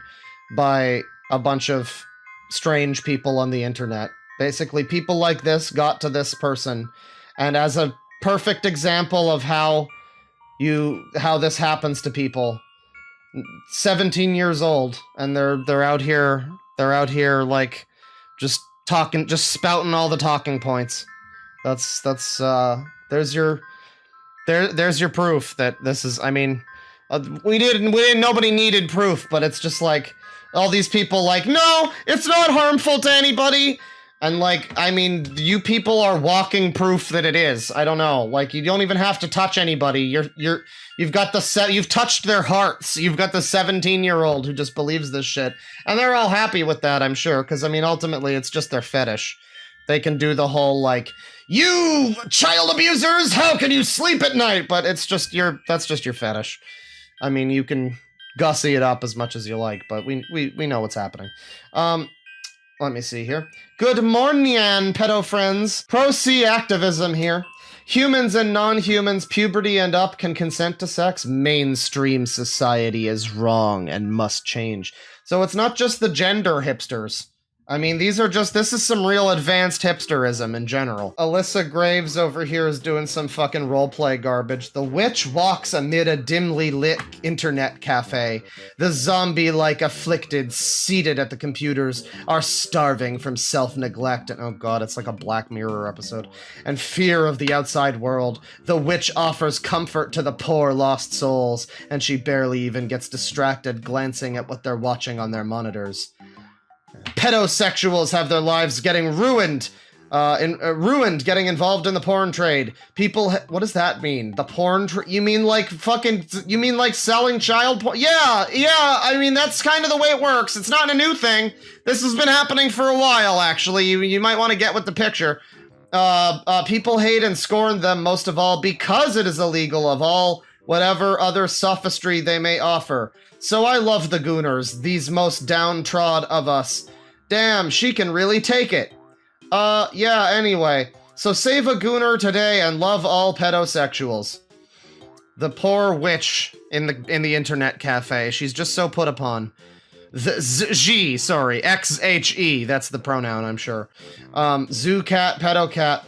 by a bunch of strange people on the internet. Basically, people like this got to this person. And as a perfect example of how this happens to people, 17 years old, and they're out here, like, just spouting all the talking points. There's your proof that this is, I mean, nobody needed proof, but it's just like, all these people like, no, it's not harmful to anybody. And like, I mean, you people are walking proof that it is. I don't know. Like, you don't even have to touch anybody. You've touched their hearts. You've got the 17-year-old who just believes this shit. And they're all happy with that, I'm sure. Because, I mean, ultimately, it's just their fetish. They can do the whole, like, you child abusers, how can you sleep at night? But it's just that's just your fetish. I mean, you can gussy it up as much as you like, but we know what's happening. Let me see here. Good morning, pedo friends. Pro-C activism here. Humans and non-humans, puberty and up, can consent to sex. Mainstream society is wrong and must change. So it's not just the gender hipsters. I mean, this is some real advanced hipsterism in general. Alyssa Graves over here is doing some fucking roleplay garbage. The witch walks amid a dimly lit internet cafe. The zombie-like afflicted, seated at the computers, are starving from self-neglect and, oh god, it's like a Black Mirror episode, and fear of the outside world. The witch offers comfort to the poor lost souls, and she barely even gets distracted glancing at what they're watching on their monitors. Pedosexuals have their lives getting ruined, getting involved in the porn trade. People, what does that mean? The porn you mean like selling child porn? Yeah, I mean, that's kind of the way it works. It's not a new thing. This has been happening for a while, actually. You might want to get with the picture. People hate and scorn them most of all because it is illegal of all whatever other sophistry they may offer. So I love the Gooners, these most downtrodden of us. Damn, she can really take it. Yeah, anyway. So save a Gooner today and love all pedosexuals. The poor witch in the internet cafe, she's just so put upon. XHE, that's the pronoun, I'm sure. Zoo cat, pedo cat.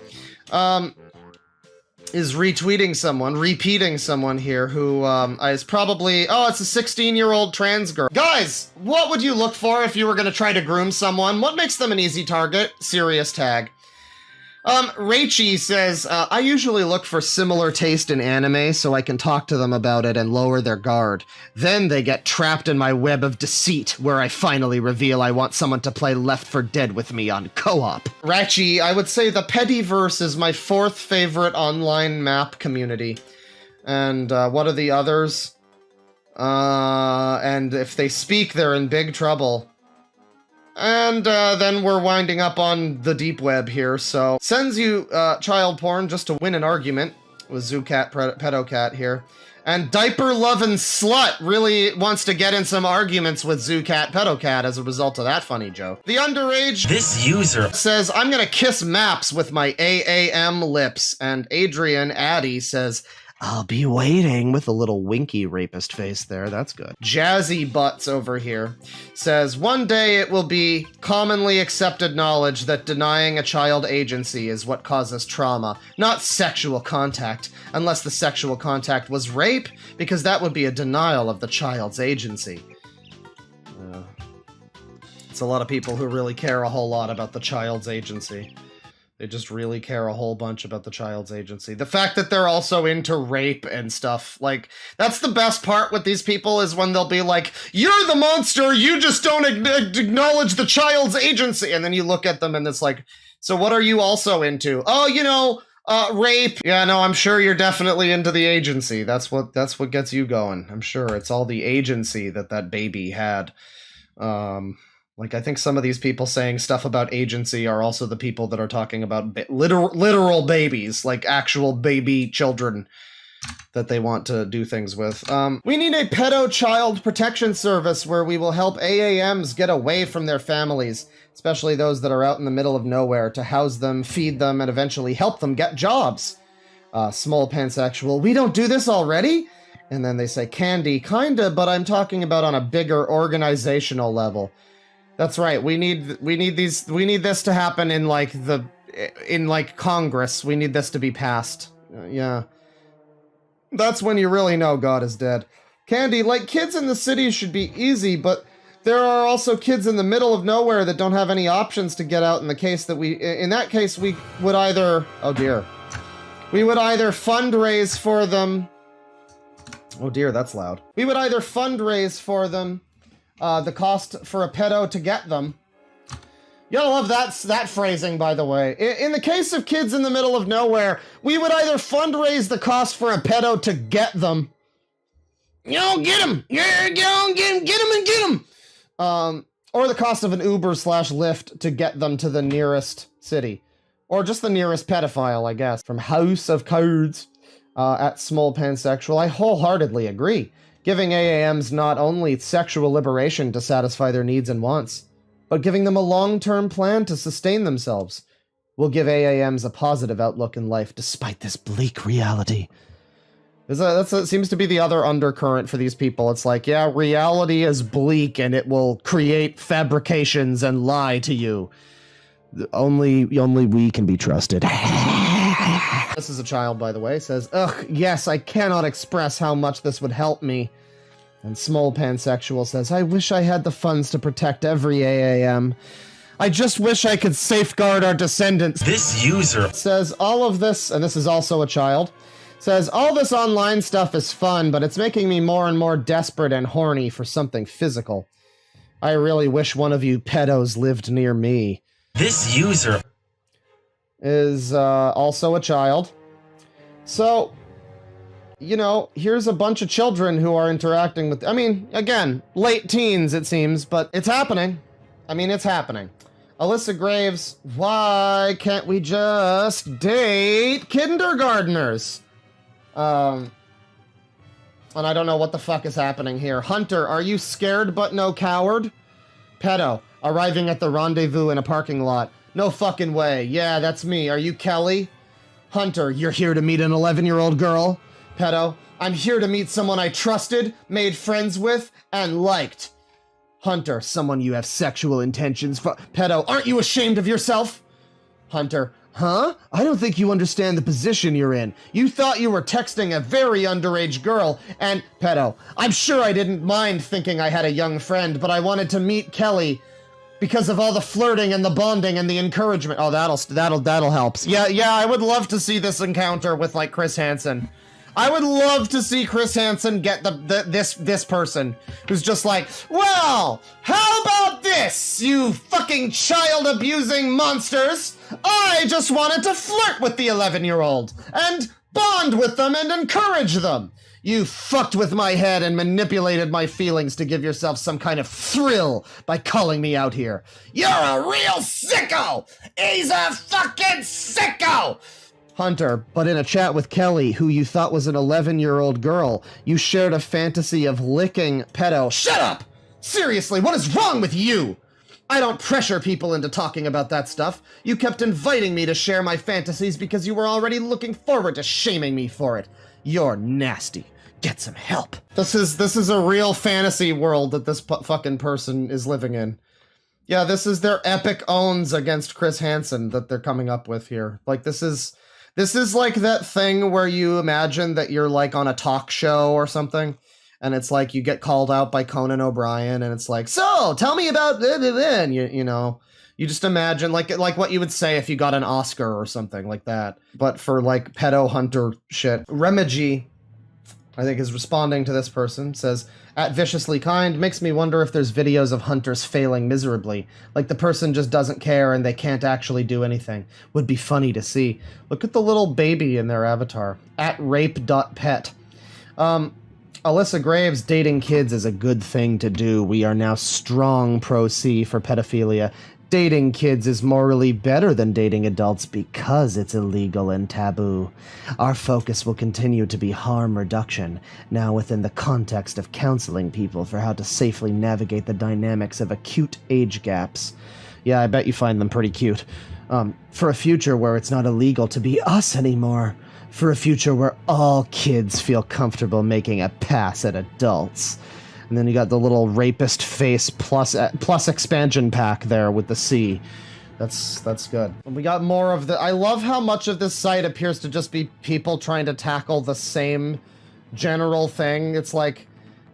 Is repeating someone here who is probably, it's a 16-year-old trans girl. Guys, what would you look for if you were going to try to groom someone? What makes them an easy target? Serious tag. Rachie says, I usually look for similar taste in anime so I can talk to them about it and lower their guard. Then they get trapped in my web of deceit, where I finally reveal I want someone to play Left 4 Dead with me on co-op. Rachie, I would say the Pediverse is my 4th favorite online map community. And, what are the others? And if they speak, they're in big trouble. And then we're winding up on the deep web here, so sends you child porn just to win an argument with Zoocat Pedocat here. And Diaper Lovin' Slut really wants to get in some arguments with Zoocat Pedocat as a result of that funny joke. The underage This user says, I'm gonna kiss maps with my AAM lips. And Adrian Addy says, I'll be waiting, with a little winky rapist face there. That's good. Jazzy Butts over here says, one day it will be commonly accepted knowledge that denying a child agency is what causes trauma, not sexual contact, unless the sexual contact was rape, because that would be a denial of the child's agency. It's a lot of people who really care a whole lot about the child's agency. They just really care a whole bunch about the child's agency. The fact that they're also into rape and stuff, like, that's the best part with these people, is when they'll be like, you're the monster, you just don't acknowledge the child's agency. And then you look at them and it's like, so what are you also into? Oh, Rape. Yeah, no, I'm sure you're definitely into the agency. That's what gets you going. I'm sure it's all the agency that baby had. Like, I think some of these people saying stuff about agency are also the people that are talking about literal babies, like actual baby children that they want to do things with. We need a pedo child protection service where we will help AAMs get away from their families, especially those that are out in the middle of nowhere, to house them, feed them, and eventually help them get jobs. Small pansexual, we don't do this already? And then they say, Candy, kinda, but I'm talking about on a bigger organizational level. That's right. We need this to happen in like Congress. We need this to be passed. Yeah. That's when you really know God is dead. Candy, like, kids in the city should be easy, but there are also kids in the middle of nowhere that don't have any options to get out. In that case, we would either, oh dear, we would either fundraise for them. Oh dear, that's loud. We would either fundraise for them, the cost for a pedo to get them. You gotta love that phrasing, by the way. In the case of kids in the middle of nowhere, we would either fundraise the cost for a pedo to get them. You know, get them! Yeah, get them! Or the cost of an Uber/Lyft to get them to the nearest city. Or just the nearest pedophile, I guess. From House of Cards at Small Pansexual, I wholeheartedly agree. Giving AAMs not only sexual liberation to satisfy their needs and wants, but giving them a long-term plan to sustain themselves will give AAMs a positive outlook in life despite this bleak reality. That seems to be the other undercurrent for these people. It's like, yeah, reality is bleak and it will create fabrications and lie to you. Only we can be trusted. This is a child, by the way, says, ugh, yes, I cannot express how much this would help me. And Small Pansexual says, I wish I had the funds to protect every AAM. I just wish I could safeguard our descendants. This user says, all of this, and this is also a child, says, all this online stuff is fun, but it's making me more and more desperate and horny for something physical. I really wish one of you pedos lived near me. This user is also a child. So, you know, here's a bunch of children who are interacting with, I mean, again, late teens it seems, but it's happening. I mean, it's happening. Alyssa Graves, why can't we just date kindergartners? And I don't know what the fuck is happening here. Hunter, are you scared but no coward? Pedo, arriving at the rendezvous in a parking lot. No fucking way. Yeah, that's me. Are you Kelly? Hunter, you're here to meet an 11-year-old girl? Pedo, I'm here to meet someone I trusted, made friends with, and liked. Hunter, someone you have sexual intentions for. Pedo, aren't you ashamed of yourself? Hunter, huh? I don't think you understand the position you're in. You thought you were texting a very underage girl, and Pedo, I'm sure I didn't mind thinking I had a young friend, but I wanted to meet Kelly because of all the flirting and the bonding and the encouragement. Oh, that'll help. Yeah, I would love to see this encounter with, like, Chris Hansen. I would love to see Chris Hansen get this person who's just like, well, how about this, you fucking child-abusing monsters? I just wanted to flirt with the 11-year-old and bond with them and encourage them. You fucked with my head and manipulated my feelings to give yourself some kind of thrill by calling me out here. You're a real sicko! He's a fucking sicko! Hunter, but in a chat with Kelly, who you thought was an 11-year-old girl, you shared a fantasy of licking Pedo. Shut up! Seriously, what is wrong with you? I don't pressure people into talking about that stuff. You kept inviting me to share my fantasies because you were already looking forward to shaming me for it. You're nasty. Get some help. This is a real fantasy world that this fucking person is living in. Yeah, this is their epic owns against Chris Hansen that they're coming up with here. Like, this is like that thing where you imagine that you're like on a talk show or something, and it's like you get called out by Conan O'Brien, and it's like, so tell me about and you know, you just imagine like what you would say if you got an Oscar or something like that, but for like pedo hunter shit. Remigi I think is responding to this person, says, at Viciously Kind, makes me wonder if there's videos of hunters failing miserably. Like the person just doesn't care and they can't actually do anything. Would be funny to see. Look at the little baby in their avatar. At rape.pet. Alyssa Graves, dating kids is a good thing to do. We are now strong pro-C for pedophilia. Dating kids is morally better than dating adults because it's illegal and taboo. Our focus will continue to be harm reduction, now within the context of counseling people for how to safely navigate the dynamics of acute age gaps. Yeah, I bet you find them pretty cute. For a future where it's not illegal to be us anymore. For a future where all kids feel comfortable making a pass at adults. And then you got the little rapist face plus expansion pack there with the C. That's good. And we got more of the... I love how much of this site appears to just be people trying to tackle the same general thing. It's like...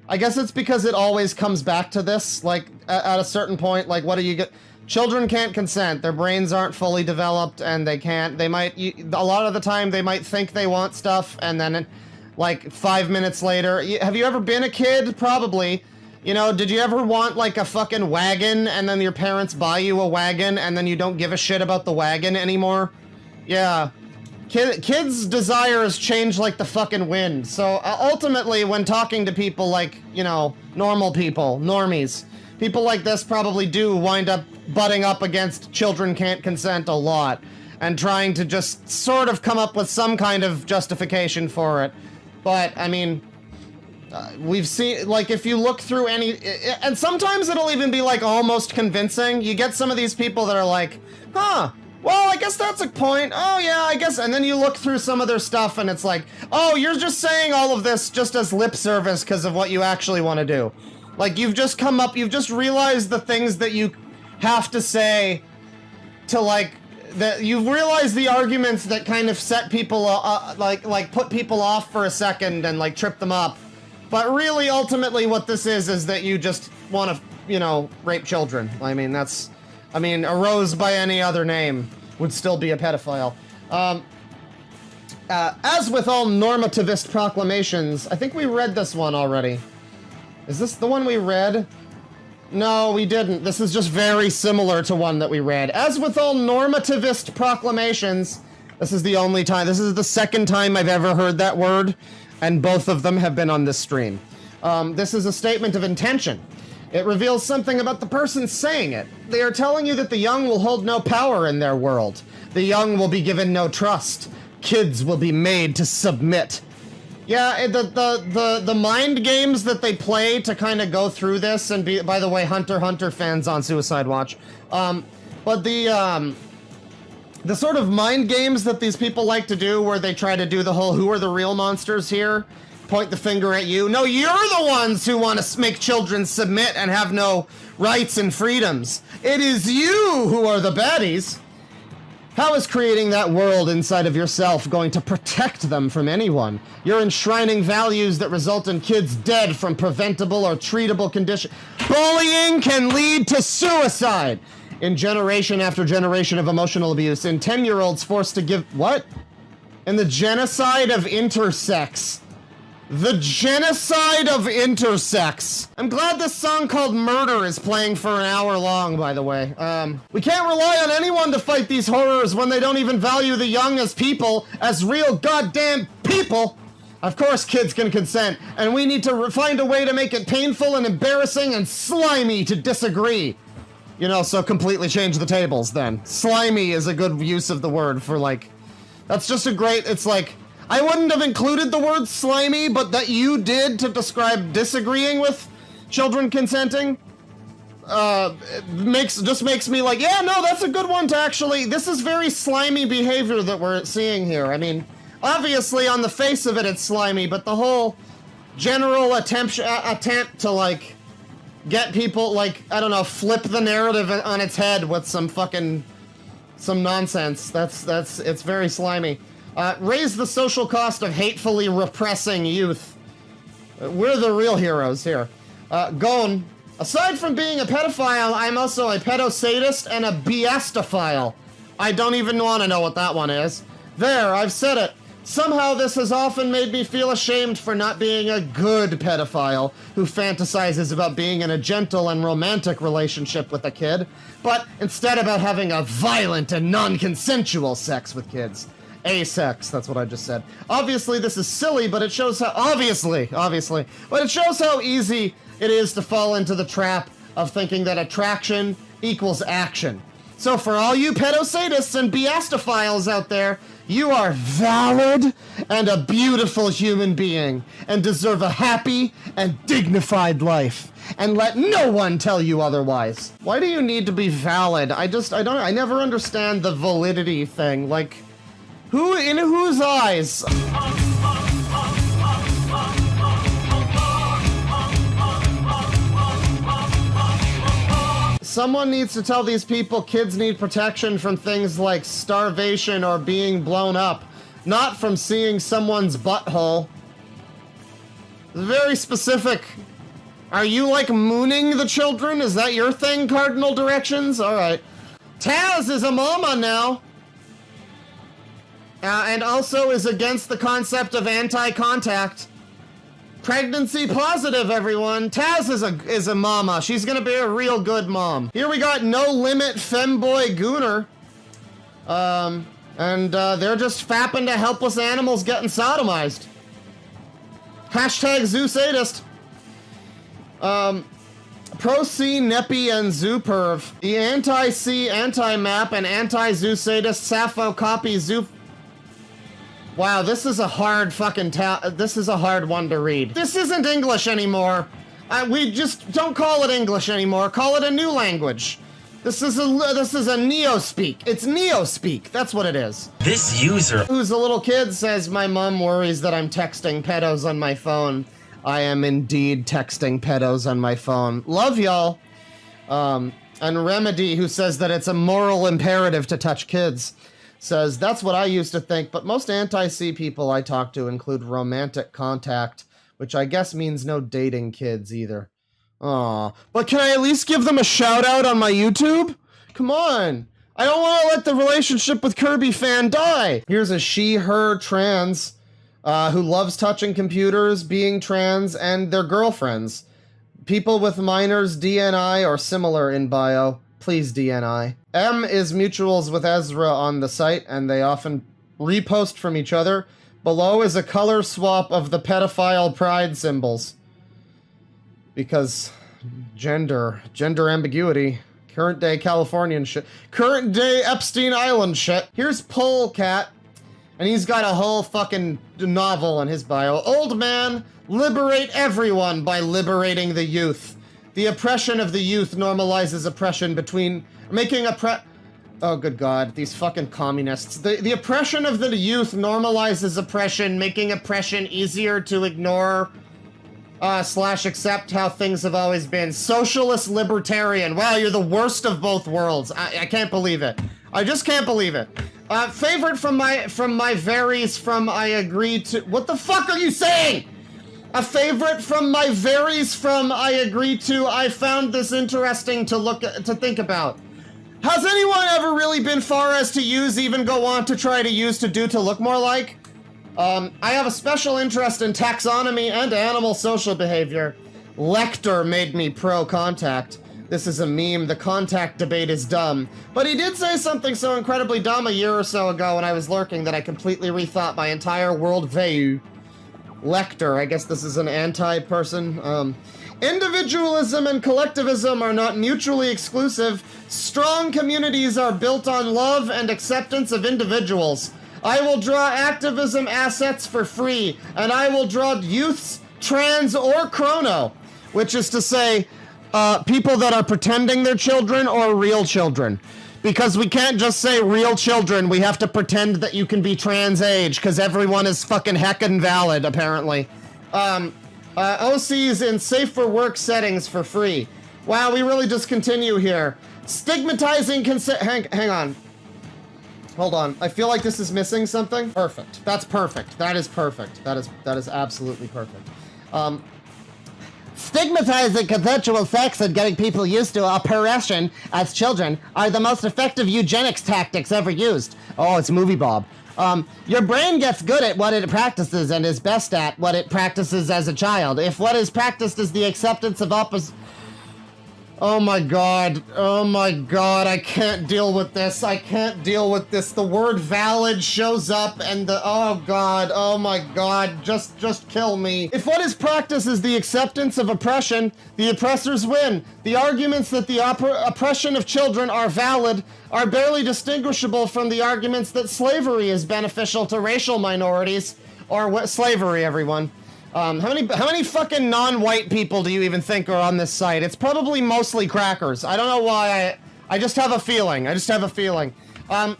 I guess it's because it always comes back to this. Like, at a certain point, like, what do you get... Children can't consent. Their brains aren't fully developed, and they can't... They might... A lot of the time, they might think they want stuff, and then... Like, 5 minutes later, have you ever been a kid? Probably. You know, did you ever want, like, a fucking wagon, and then your parents buy you a wagon, and then you don't give a shit about the wagon anymore? Yeah. Kids' desires change like the fucking wind. So, ultimately, when talking to people like, you know, normal people, normies, people like this probably do wind up butting up against children can't consent a lot, and trying to just sort of come up with some kind of justification for it. But, I mean, we've seen, like, if you look through any... And sometimes it'll even be, like, almost convincing. You get some of these people that are like, huh, well, I guess that's a point. Oh, yeah, I guess... And then you look through some of their stuff, and it's like, oh, you're just saying all of this just as lip service because of what you actually want to do. Like, you've just come up... You've just realized the things that you have to say to, like... That you've realized the arguments that kind of set people, like put people off for a second and, like, trip them up. But really, ultimately, what this is that you just want to, you know, rape children. I mean, that's... I mean, a rose by any other name would still be a pedophile. As with all normativist proclamations, I think we read this one already. Is this the one we read? No, we didn't. This is just very similar to one that we read. As with all normativist proclamations, this is the only time, this is the second time I've ever heard that word, and both of them have been on this stream. This is a statement of intention. It reveals something about the person saying it. They are telling you that the young will hold no power in their world. The young will be given no trust. Kids will be made to submit. Yeah, the mind games that they play to kind of go through this, and be, by the way, Hunter x Hunter fans on Suicide Watch, but the sort of mind games that these people like to do, where they try to do the whole, who are the real monsters here? Point the finger at you. No, you're the ones who want to make children submit and have no rights and freedoms. It is you who are the baddies. How is creating that world inside of yourself going to protect them from anyone? You're enshrining values that result in kids dead from preventable or treatable condition. Bullying can lead to suicide in generation after generation of emotional abuse. In 10-year-olds forced to give... What? In the genocide of intersex. The genocide of intersex. I'm glad this song called Murder is playing for an hour long, by the way. We can't rely on anyone to fight these horrors when they don't even value the young as people, as real goddamn people. Of course kids can consent, and we need to find a way to make it painful and embarrassing and slimy to disagree. You know, so completely change the tables then. Slimy is a good use of the word for, like... That's just a great... It's like... I wouldn't have included the word slimy, but that you did to describe disagreeing with children consenting, just makes me like, yeah, no, that's a good one to actually, this is very slimy behavior that we're seeing here. I mean, obviously on the face of it, it's slimy, but the whole general attempt to, like, get people, like, I don't know, flip the narrative on its head with some nonsense. It's very slimy. Raise the social cost of hatefully repressing youth. We're the real heroes here. Gon, aside from being a pedophile, I'm also a pedosadist and a biastophile. I don't even want to know what that one is. There, I've said it. Somehow this has often made me feel ashamed for not being a good pedophile who fantasizes about being in a gentle and romantic relationship with a kid, but instead about having a violent and non-consensual sex with kids. A-sex, that's what I just said. Obviously this is silly, but it shows how, obviously, but it shows how easy it is to fall into the trap of thinking that attraction equals action. So for all you pedosadists and biastophiles out there, you are valid and a beautiful human being and deserve a happy and dignified life. And let no one tell you otherwise. Why do you need to be valid? I never understand the validity thing. Like, who, in whose eyes? Someone needs to tell these people kids need protection from things like starvation or being blown up, not from seeing someone's butthole. Very specific. Are you like mooning the children? Is that your thing, Cardinal Directions? Alright. Taz is a mama now. And also is against the concept of anti-contact. Pregnancy positive, everyone. Taz is a mama. She's gonna be a real good mom. Here we got No Limit Femboy Gooner. They're just fapping to helpless animals getting sodomized. Hashtag Zoo Sadist. Pro-C, Neppy, and Zooperv. The anti-C, anti-map, and anti-Zoo Sadist Sappho copy Zoo... Wow, this is a hard fucking this is a hard one to read. This isn't English anymore. We just don't call it English anymore. Call it a new language. This is a neo-speak. It's neo-speak. That's what it is. This user, who's a little kid, says, my mom worries that I'm texting pedos on my phone. I am indeed texting pedos on my phone. Love y'all. And Remedy, who says that it's a moral imperative to touch kids, says, that's what I used to think, but most anti-C people I talk to include romantic contact, which I guess means no dating kids either. Aw, but can I at least give them a shout out on my YouTube? Come on. I don't want to let the relationship with Kirby fan die. Here's a she, her trans who loves touching computers, being trans, and their girlfriends. People with minors, DNI, or similar in bio. Please DNI. M is mutuals with Ezra on the site, and they often repost from each other. Below is a color swap of the pedophile pride symbols. Because gender ambiguity. Current day Californian shit. Current day Epstein Island shit. Here's Polecat, and he's got a whole fucking novel in his bio. Old man, liberate everyone by liberating the youth. The oppression of the youth normalizes oppression between... Oh, good God, these fucking communists. The oppression of the youth normalizes oppression, making oppression easier to ignore, / accept how things have always been. Socialist libertarian. Wow, you're the worst of both worlds. I can't believe it. I just can't believe it. Favorite from my varies from I agree to... What the fuck are you saying? A favorite from my varies from I agree to I found this interesting to think about. Has anyone ever really been far as to use, even go on to try to use, to do, to look more like? I have a special interest in taxonomy and animal social behavior. Lecter made me pro-contact. This is a meme, the contact debate is dumb. But he did say something so incredibly dumb a year or so ago when I was lurking that I completely rethought my entire worldview. Lecter, I guess this is an anti-person. Individualism and collectivism are not mutually exclusive. Strong communities are built on love and acceptance of individuals. I will draw activism assets for free, and I will draw youths, trans, or chrono, which is to say, people that are pretending they're children or real children. Because we can't just say real children, we have to pretend that you can be trans age, because everyone is fucking heckin' valid, apparently. OCs in safe for work settings for free. Wow, we really just continue here. Stigmatizing consent. Hang on. Hold on. I feel like this is missing something. Perfect. That's perfect. That is perfect. That is absolutely perfect. Stigmatizing consensual sex and getting people used to oppression as children are the most effective eugenics tactics ever used. Oh, it's Movie Bob. Your brain gets good at what it practices and is best at what it practices as a child. If what is practiced is the acceptance of opposite... Oh my god, I can't deal with this, the word valid shows up and oh my god, just kill me. If what is practiced is the acceptance of oppression, the oppressors win. The arguments that the oppression of children are valid are barely distinguishable from the arguments that slavery is beneficial to racial minorities, or slavery, everyone. How many fucking non-white people do you even think are on this site? It's probably mostly crackers. I don't know why. I just have a feeling.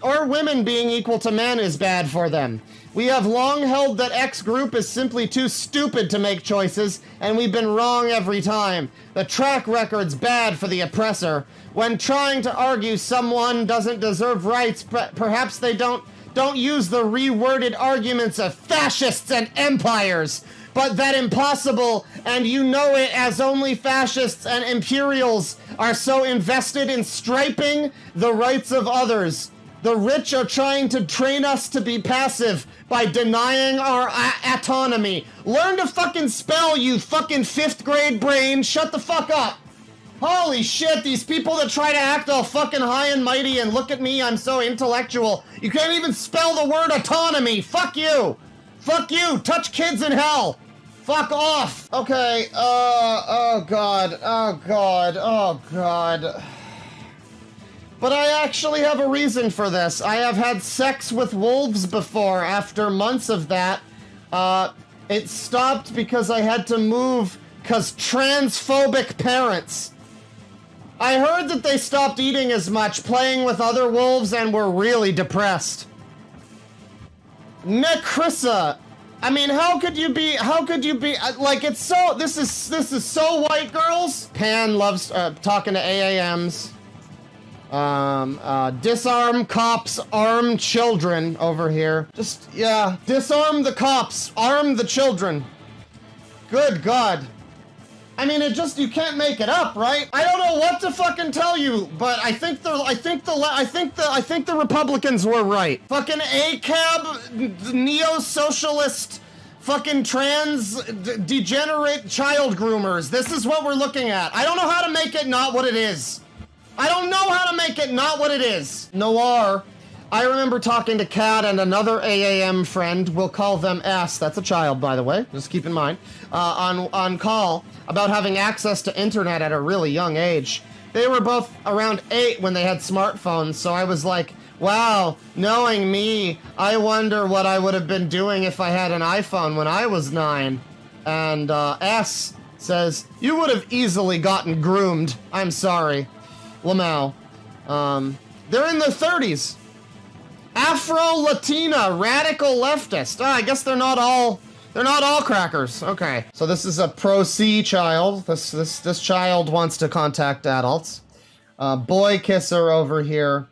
Or women being equal to men is bad for them. We have long held that X group is simply too stupid to make choices, and we've been wrong every time. The track record's bad for the oppressor. When trying to argue someone doesn't deserve rights, perhaps they don't use the reworded arguments of fascists and empires. But that impossible, and you know it, as only fascists and imperials are so invested in striping the rights of others. The rich are trying to train us to be passive by denying our autonomy. Learn to fucking spell, you fucking 5th grade brain. Shut the fuck up. Holy shit, these people that try to act all fucking high and mighty and look at me, I'm so intellectual. You can't even spell the word autonomy. Fuck you. Fuck you! Touch kids in hell! Fuck off! Okay, oh god. But I actually have a reason for this. I have had sex with wolves before. After months of that, it stopped because I had to move because transphobic parents. I heard that they stopped eating as much, playing with other wolves, and were really depressed. Necrissa. I mean, how could you be, like, it's so, this is so white, girls. Pan loves, talking to AAMs. Disarm cops, arm children over here. Just, yeah, disarm the cops, arm the children. Good God. I mean, you can't make it up, right? I don't know what to fucking tell you, but I think the Republicans were right. Fucking ACAB, neo-socialist, fucking trans, degenerate child groomers. This is what we're looking at. I don't know how to make it not what it is. Noir. I remember talking to Kat and another AAM friend, we'll call them S, that's a child, by the way, just keep in mind, on call, about having access to internet at a really young age. They were both around 8 when they had smartphones, so I was like, wow, knowing me, I wonder what I would have been doing if I had an iPhone when I was 9. And S says, you would have easily gotten groomed. I'm sorry. Lamau. They're in their 30s. Afro-Latina, radical leftist. I guess they're not all crackers. Okay. So this is a pro-C child. This child wants to contact adults. Boy kisser over here.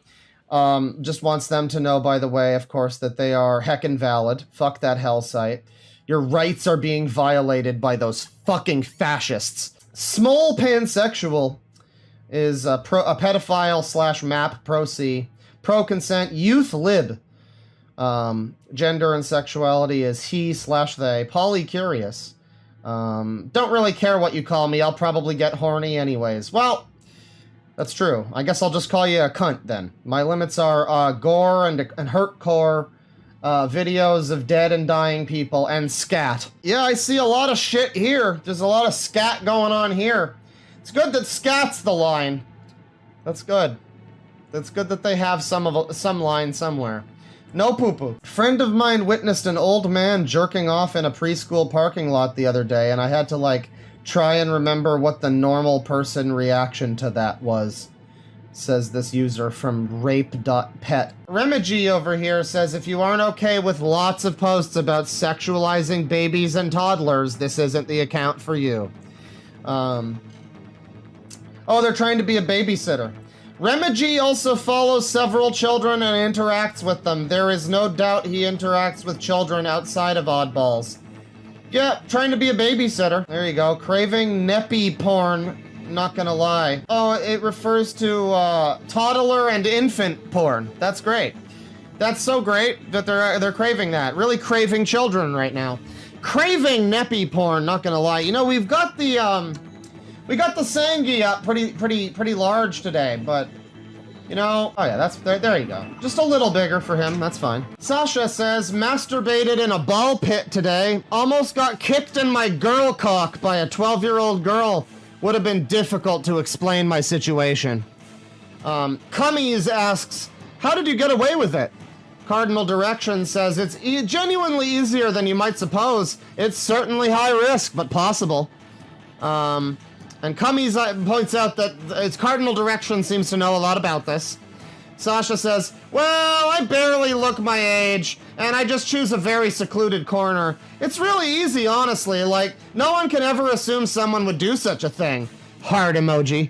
Just wants them to know, by the way, of course, that they are heckin' valid. Fuck that Hellsite. Your rights are being violated by those fucking fascists. Small pansexual is a pedophile / map pro-C. Pro-consent, youth lib. Gender and sexuality is he / they. Polycurious. Don't really care what you call me. I'll probably get horny anyways. Well, that's true. I guess I'll just call you a cunt then. My limits are gore and hurtcore, videos of dead and dying people, and scat. Yeah, I see a lot of shit here. There's a lot of scat going on here. It's good that scat's the line. That's good. It's good that they have some line somewhere. No poo-poo. Friend of mine witnessed an old man jerking off in a preschool parking lot the other day, and I had to, like, try and remember what the normal person reaction to that was. Says this user from rape.pet. Remigi over here says, if you aren't okay with lots of posts about sexualizing babies and toddlers, this isn't the account for you. Oh, they're trying to be a babysitter. Remigi also follows several children and interacts with them. There is no doubt he interacts with children outside of oddballs. Yeah, trying to be a babysitter. There you go. Craving neppy porn. Not gonna lie. Oh, it refers to toddler and infant porn. That's great. That's so great that they're craving that. Really craving children right now. Craving neppy porn, not gonna lie. You know, we've got the Sangi up pretty large today, but you know, oh yeah, there you go. Just a little bigger for him, that's fine. Sasha says, masturbated in a ball pit today. Almost got kicked in my girl cock by a 12-year-old girl. Would have been difficult to explain my situation. Cummies asks, how did you get away with it? Cardinal Direction says, it's genuinely easier than you might suppose. It's certainly high risk, but possible. And Cummies points out that its Cardinal Direction seems to know a lot about this. Sasha says, well, I barely look my age, and I just choose a very secluded corner. It's really easy, honestly. Like, no one can ever assume someone would do such a thing. Heart emoji.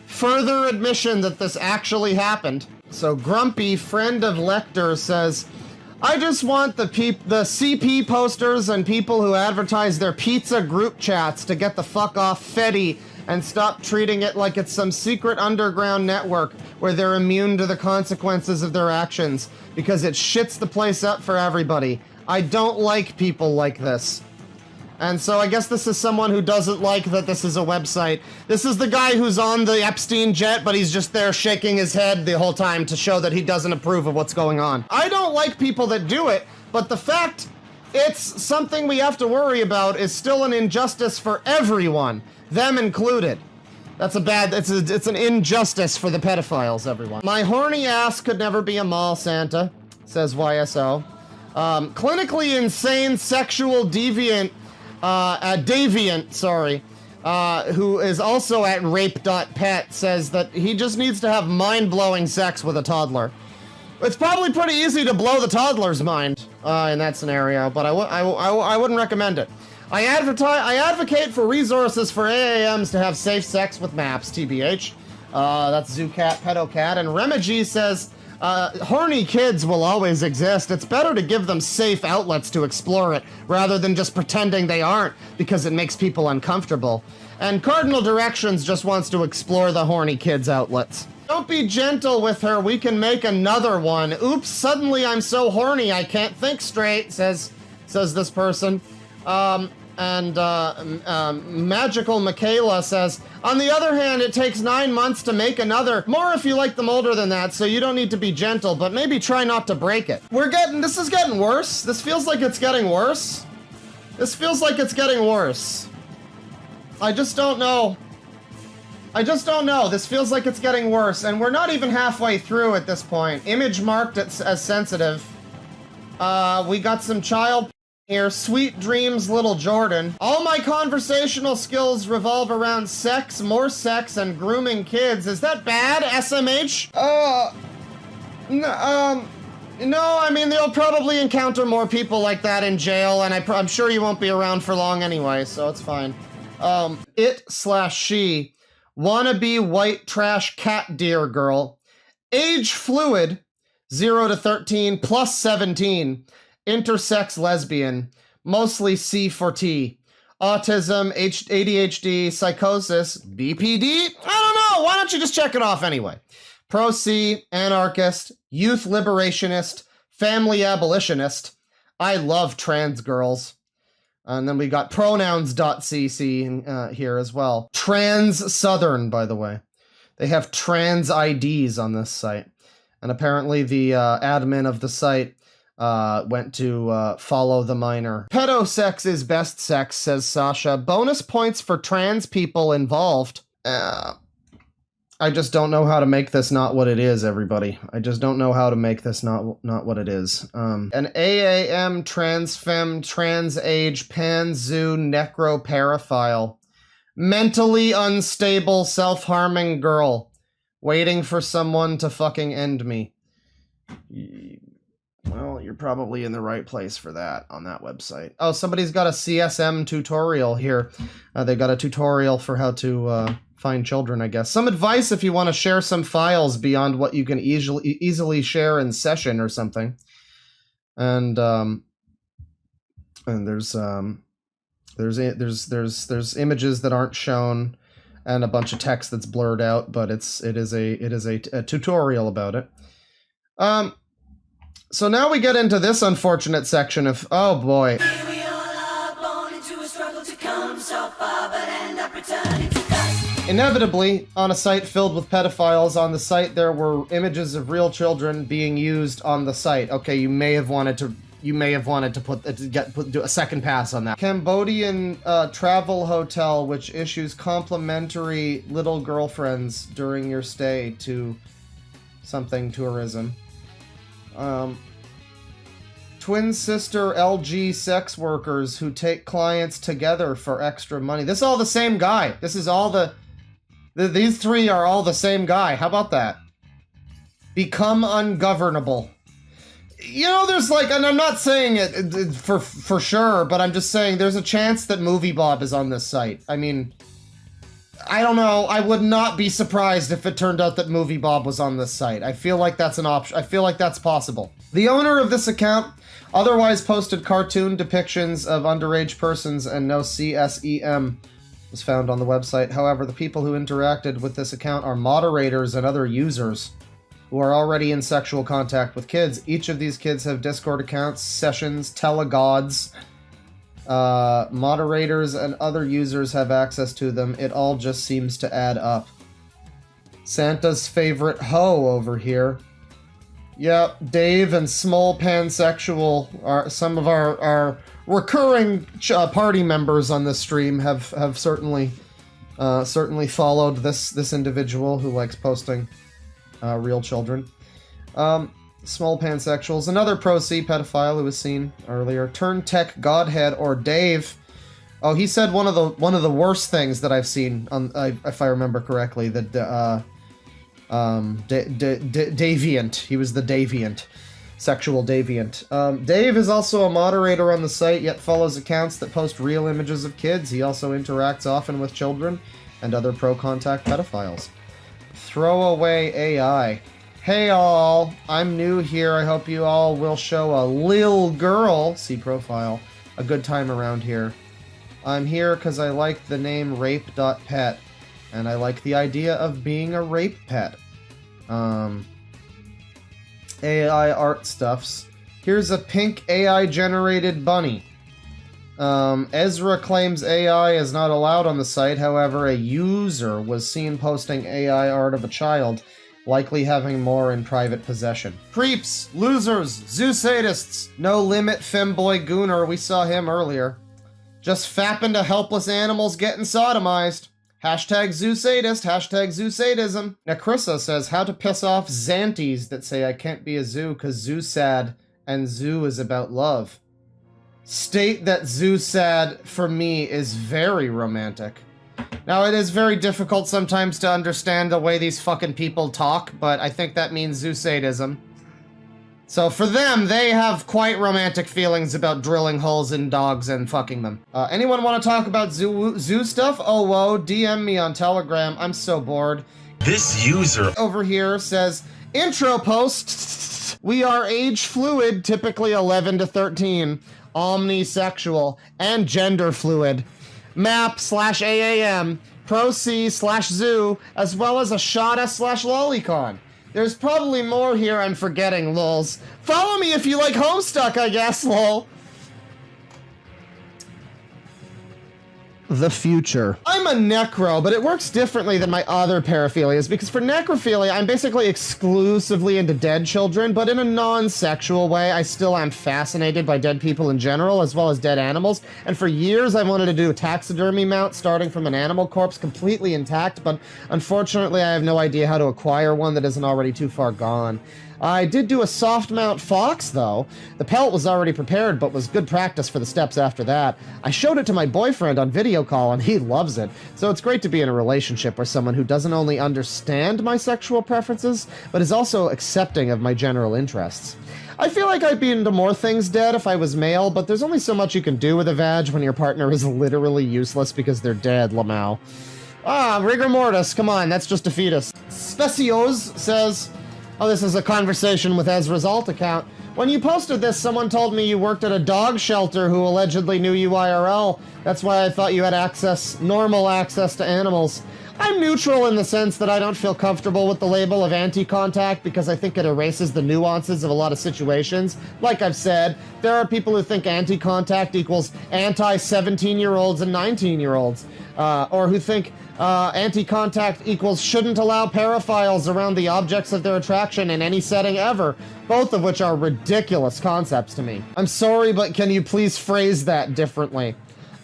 Further admission that this actually happened. So Grumpy, friend of Lecter, says, I just want the CP posters and people who advertise their pizza group chats to get the fuck off Fetty and stop treating it like it's some secret underground network where they're immune to the consequences of their actions, because it shits the place up for everybody. I don't like people like this. And so I guess this is someone who doesn't like that this is a website. This is the guy who's on the Epstein jet, but he's just there shaking his head the whole time to show that he doesn't approve of what's going on. I don't like people that do it, but the fact it's something we have to worry about is still an injustice for everyone, them included. It's an injustice for the pedophiles, everyone. My horny ass could never be a mall Santa, says YSO. Clinically insane sexual deviant, who is also at rape.pet, says that he just needs to have mind-blowing sex with a toddler. It's probably pretty easy to blow the toddler's mind in that scenario, but I wouldn't recommend it. I advocate for resources for AAMs to have safe sex with maps, TBH. That's Zoocat, Pedocat, and Remagy says, horny kids will always exist. It's better to give them safe outlets to explore it, rather than just pretending they aren't, because it makes people uncomfortable. And Cardinal Directions just wants to explore the horny kids' outlets. Don't be gentle with her, we can make another one. Oops, suddenly I'm so horny I can't think straight, says this person. Magical Michaela says, on the other hand, it takes 9 months to make another. More if you like them older than that, so you don't need to be gentle, but maybe try not to break it. This is getting worse. This feels like it's getting worse. This feels like it's getting worse. I just don't know. This feels like it's getting worse, and we're not even halfway through at this point. Image marked as sensitive. We got some child here. Sweet dreams, little Jordan. All my conversational skills revolve around sex, more sex, and grooming kids. Is that bad, SMH? No, I mean, they'll probably encounter more people like that in jail, and I'm sure you won't be around for long anyway, so it's fine. It/she, wannabe white trash cat deer girl, age fluid, 0 to 13, plus 17, intersex lesbian, mostly C for T, autism, ADHD, psychosis, BPD? I don't know, why don't you just check it off anyway? Pro-C, anarchist, youth liberationist, family abolitionist. I love trans girls. And then we got pronouns.cc here as well. Trans Southern, by the way. They have trans IDs on this site. And apparently the admin of the site went to follow the minor. Pedosex is best sex, says Sasha. Bonus points for trans people involved. I just don't know how to make this not what it is, everybody. I just don't know how to make this not what it is. An AAM, transfem, transage, panzoo, necroparaphile. Mentally unstable, self-harming girl. Waiting for someone to fucking end me. Well, you're probably in the right place for that on that website. Oh, somebody's got a CSM tutorial here. They got a tutorial for how to find children, I guess. Some advice if you want to share some files beyond what you can easily share in session or something. And there's images that aren't shown and a bunch of text that's blurred out, but it is a tutorial about it. So now we get into this unfortunate section of, oh boy. We all are born into a struggle to come so far, but end up returning to dust. Inevitably, on a site filled with pedophiles, on the site there were images of real children being used on the site. Okay, you may have wanted to do a second pass on that. Cambodian travel hotel which issues complimentary little girlfriends during your stay to something tourism. Twin sister LG sex workers who take clients together for extra money. This is all the same guy. This is all these three are all the same guy. How about that? Become ungovernable. You know, there's like, and I'm not saying it for sure, but I'm just saying there's a chance that Movie Bob is on this site. I mean, I don't know. I would not be surprised if it turned out that Movie Bob was on this site. I feel like that's an option. I feel like that's possible. The owner of this account otherwise posted cartoon depictions of underage persons and no CSEM was found on the website. However, the people who interacted with this account are moderators and other users who are already in sexual contact with kids. Each of these kids have Discord accounts, sessions, telegods. Moderators and other users have access to them. It all just seems to add up. Santa's favorite hoe over here. Yep, Dave and Small Pansexual are some of our recurring party members on this stream have certainly followed this individual who likes posting real children. Small Pansexuals, another pro-C pedophile who was seen earlier. Turn Tech Godhead or Dave. Oh, he said one of the worst things that I've seen on, if I remember correctly, that deviant. He was the deviant, sexual deviant. Dave is also a moderator on the site, yet follows accounts that post real images of kids. He also interacts often with children and other pro-contact pedophiles. Throwaway AI. Hey all, I'm new here. I hope you all will show a lil girl, see profile, a good time around here. I'm here because I like the name rape.pet, and I like the idea of being a rape pet. AI art stuffs. Here's a pink AI generated bunny. Ezra claims AI is not allowed on the site, however a user was seen posting AI art of a child, likely having more in private possession. Creeps, losers, zoo sadists, no limit femboy gooner, we saw him earlier. Just fapping to helpless animals getting sodomized. Hashtag zoo sadist, hashtag zoo sadism. Necrissa says how to piss off Xanties that say I can't be a zoo cause zoo sad and zoo is about love. State that zoo sad for me is very romantic. Now, it is very difficult sometimes to understand the way these fucking people talk, but I think that means zoo sadism. So for them, they have quite romantic feelings about drilling holes in dogs and fucking them. Anyone want to talk about zoo stuff? Oh, whoa, DM me on Telegram. I'm so bored. This user Over here says, intro post. We are age fluid, typically 11 to 13, omnisexual, and gender fluid. Map/AAM, Pro-C/Zoo, as well as a Shada/Lolicon. There's probably more here I'm forgetting, lols. Follow me if you like Homestuck, I guess, lol. The future. I'm a necro, but it works differently than my other paraphilias, because for necrophilia, I'm basically exclusively into dead children, but in a non-sexual way, I still am fascinated by dead people in general, as well as dead animals, and for years I wanted to do a taxidermy mount starting from an animal corpse completely intact, but unfortunately I have no idea how to acquire one that isn't already too far gone. I did do a soft mount fox, though. The pelt was already prepared, but was good practice for the steps after that. I showed it to my boyfriend on video call, and he loves it. So it's great to be in a relationship with someone who doesn't only understand my sexual preferences, but is also accepting of my general interests. I feel like I'd be into more things dead if I was male, but there's only so much you can do with a vag when your partner is literally useless because they're dead, Lamau. Ah, rigor mortis, come on, that's just a fetus. Specios says... Oh, this is a conversation with Ezra's alt account. When you posted this, someone told me you worked at a dog shelter who allegedly knew you IRL. That's why I thought you had normal access to animals. I'm neutral in the sense that I don't feel comfortable with the label of anti-contact because I think it erases the nuances of a lot of situations. Like I've said, there are people who think anti-contact equals anti-17-year-olds and 19-year-olds, or who think anti-contact equals shouldn't allow paraphiles around the objects of their attraction in any setting ever, both of which are ridiculous concepts to me. I'm sorry, but can you please phrase that differently?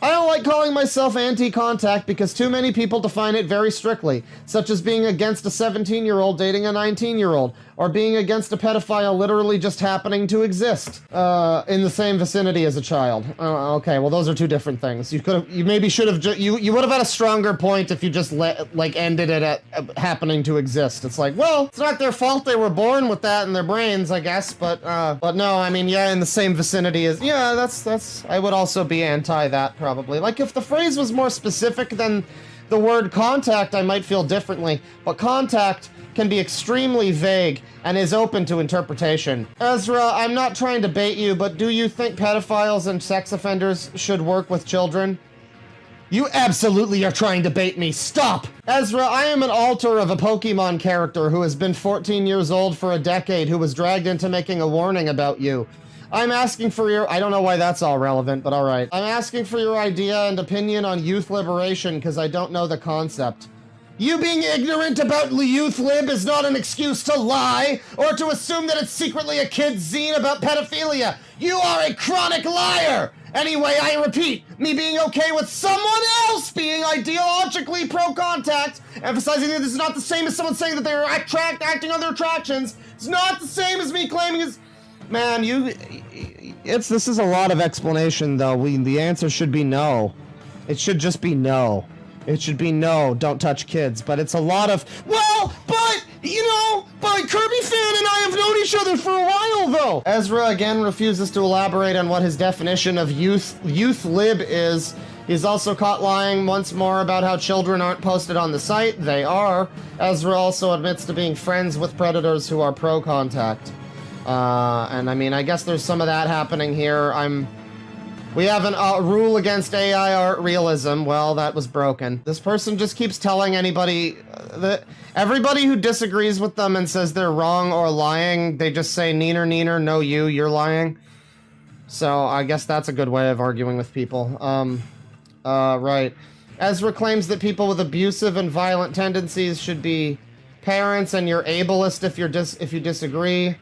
I don't like calling myself anti-contact because too many people define it very strictly, such as being against a 17-year-old dating a 19-year-old, or being against a pedophile literally just happening to exist in the same vicinity as a child. Okay, well those are two different things. You maybe should have you would have had a stronger point if you just ended it at happening to exist. It's like, well, it's not their fault they were born with that in their brains, I guess, but no, I mean, yeah, in the same vicinity as, yeah, that's I would also be anti that probably. Like if the phrase was more specific than the word contact, I might feel differently, but contact can be extremely vague and is open to interpretation. Ezra, I'm not trying to bait you, but do you think pedophiles and sex offenders should work with children? You absolutely are trying to bait me. Stop! Ezra, I am an alter of a Pokemon character who has been 14 years old for a decade who was dragged into making a warning about you. I'm asking for your... I don't know why that's all relevant, but alright. I'm asking for your idea and opinion on youth liberation because I don't know the concept. You being ignorant about youth lib is not an excuse to lie or to assume that it's secretly a kid's zine about pedophilia. You are a chronic liar! Anyway, I repeat, me being okay with someone else being ideologically pro-contact, emphasizing that this is not the same as someone saying that they're acting on their attractions, it's not the same as me claiming it's... Man, this is a lot of explanation, though. The answer should be no. It should just be no. It should be no, don't touch kids, but it's a lot of, well, but, you know, but Kirby fan and I have known each other for a while, though. Ezra again refuses to elaborate on what his definition of youth lib is. He's also caught lying once more about how children aren't posted on the site. They are. Ezra also admits to being friends with predators who are pro-contact. And I mean, I guess there's some of that happening here. We have a rule against AI art realism. Well, that was broken. This person just keeps telling anybody that everybody who disagrees with them and says they're wrong or lying, they just say, neener, no you're lying. So I guess that's a good way of arguing with people. Right. Ezra claims that people with abusive and violent tendencies should be parents, and you're ableist if you disagree.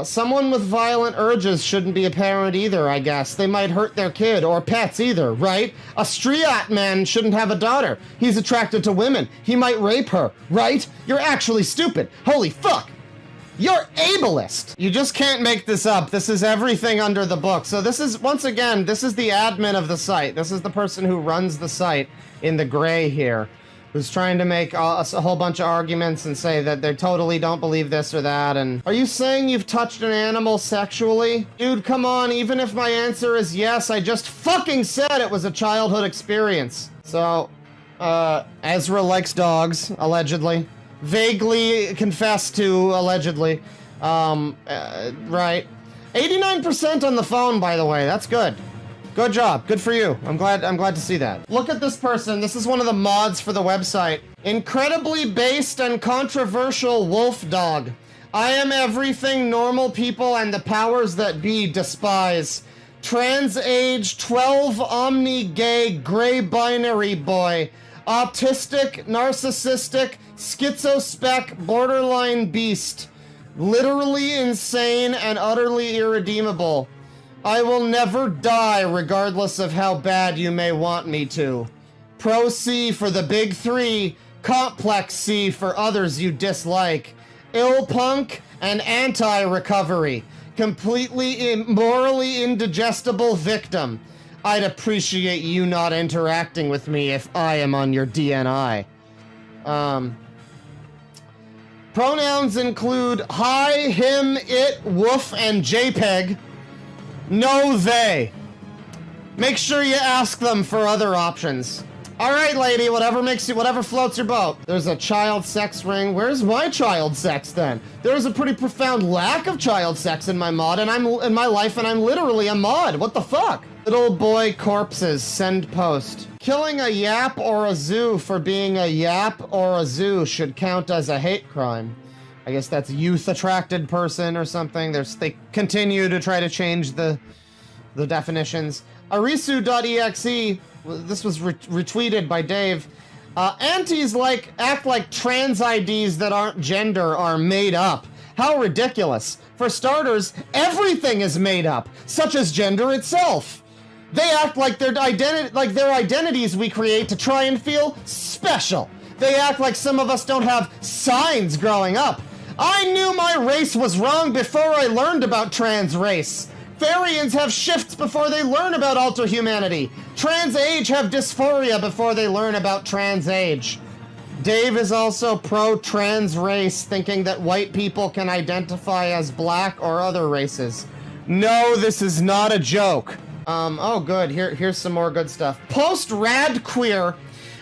Someone with violent urges shouldn't be a parent either, I guess. They might hurt their kid, or pets either, right? A striat man shouldn't have a daughter. He's attracted to women. He might rape her, right? You're actually stupid. Holy fuck! You're ableist! You just can't make this up. This is everything under the book. So this is, once again, this is the admin of the site. This is the person who runs the site in the gray here, who's trying to make a whole bunch of arguments and say that they totally don't believe this or that, and... Are you saying you've touched an animal sexually? Dude, come on, even if my answer is yes, I just fucking said it was a childhood experience. So, Ezra likes dogs, allegedly. Vaguely confessed to, allegedly. Right. 89% on the phone, by the way, that's good. Good job. Good for you. I'm glad to see that. Look at this person. This is one of the mods for the website. Incredibly based and controversial wolf dog. I am everything normal people and the powers that be despise. Trans age 12 omni-gay gray binary boy. Autistic, narcissistic, schizospec, borderline beast. Literally insane and utterly irredeemable. I will never die regardless of how bad you may want me to. Pro C for the big three, complex C for others you dislike. Ill punk and anti-recovery. Completely morally indigestible victim. I'd appreciate you not interacting with me if I am on your DNI. Pronouns include hi, him, it, woof, and JPEG. No, they. Make sure you ask them for other options. Alright, lady, whatever floats your boat. There's a child sex ring. Where's my child sex, then? There's a pretty profound lack of child sex in my mod, and in my life, and I'm literally a mod. What the fuck? Little boy corpses, send post. Killing a yap or a zoo for being a yap or a zoo should count as a hate crime. I guess that's youth-attracted person or something. They continue to try to change the definitions. Arisu.exe, this was retweeted by Dave. Antis act like trans IDs that aren't gender are made up. How ridiculous. For starters, everything is made up, such as gender itself. They act like their identities we create to try and feel special. They act like some of us don't have signs growing up. I knew my race was wrong before I learned about trans race. Therians have shifts before they learn about alter humanity. Trans age have dysphoria before they learn about trans age. Dave is also pro-trans race, thinking that white people can identify as black or other races. No, this is not a joke. Oh good, here's some more good stuff. Post-rad queer,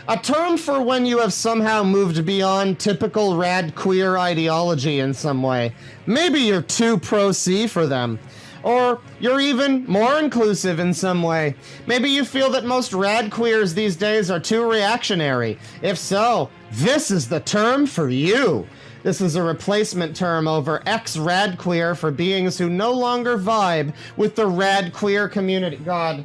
a term for when you have somehow moved beyond typical rad queer ideology in some way. Maybe you're too pro-C for them. Or you're even more inclusive in some way. Maybe you feel that most rad queers these days are too reactionary. If so, this is the term for you. This is a replacement term over ex-rad queer for beings who no longer vibe with the rad queer community. God.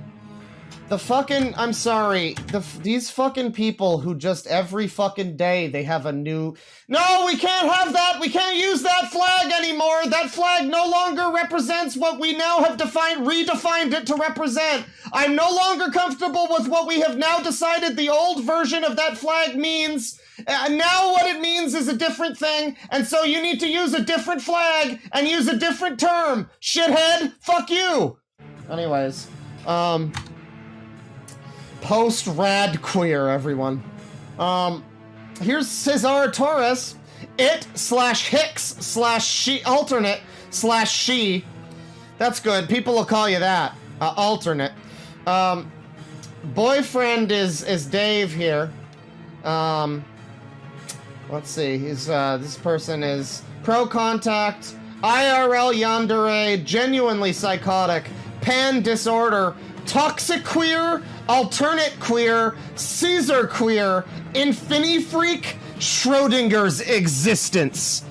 The fucking, I'm sorry, these fucking people who just every fucking day they have a new, no, we can't have that, we can't use that flag anymore, that flag no longer represents what we now have redefined it to represent. I'm no longer comfortable with what we have now decided the old version of that flag means. Now what it means is a different thing, and so you need to use a different flag and use a different term. Shithead, fuck you. Anyways, post-rad queer, everyone. Here's Cesar Torres. It/Hicks/she alternate/she. That's good. People will call you that. Alternate. Boyfriend is Dave here. Let's see. He's this person is pro contact, IRL yandere, genuinely psychotic, pan disorder, toxic queer, alternate queer, Caesar queer, infini freak, Schrodinger's existence.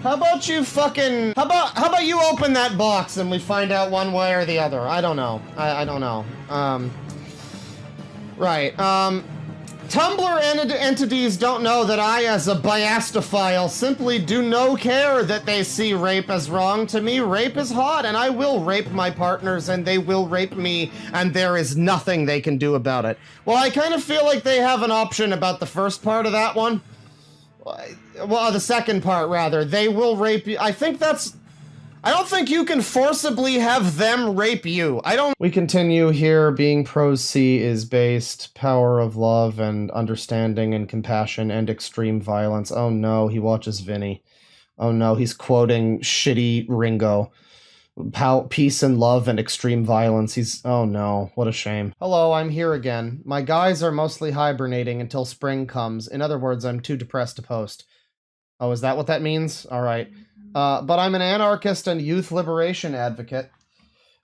How about you fucking, how about you open that box and we find out one way or the other? I don't know. I don't know. Right. Tumblr entities don't know that I, as a biastophile, simply do no care that they see rape as wrong. To me, rape is hot, and I will rape my partners, and they will rape me, and there is nothing they can do about it. Well, I kind of feel like they have an option about the first part of that one. Well, the second part, rather. They will rape you. I don't think you can forcibly have them rape you. We continue here. Being pro-C is based, power of love and understanding and compassion and extreme violence. Oh no, he watches Vinny. Oh no, he's quoting shitty Ringo. Peace and love and extreme violence. Oh no, what a shame. Hello, I'm here again. My guys are mostly hibernating until spring comes. In other words, I'm too depressed to post. Oh, is that what that means? Alright. But I'm an anarchist and youth liberation advocate.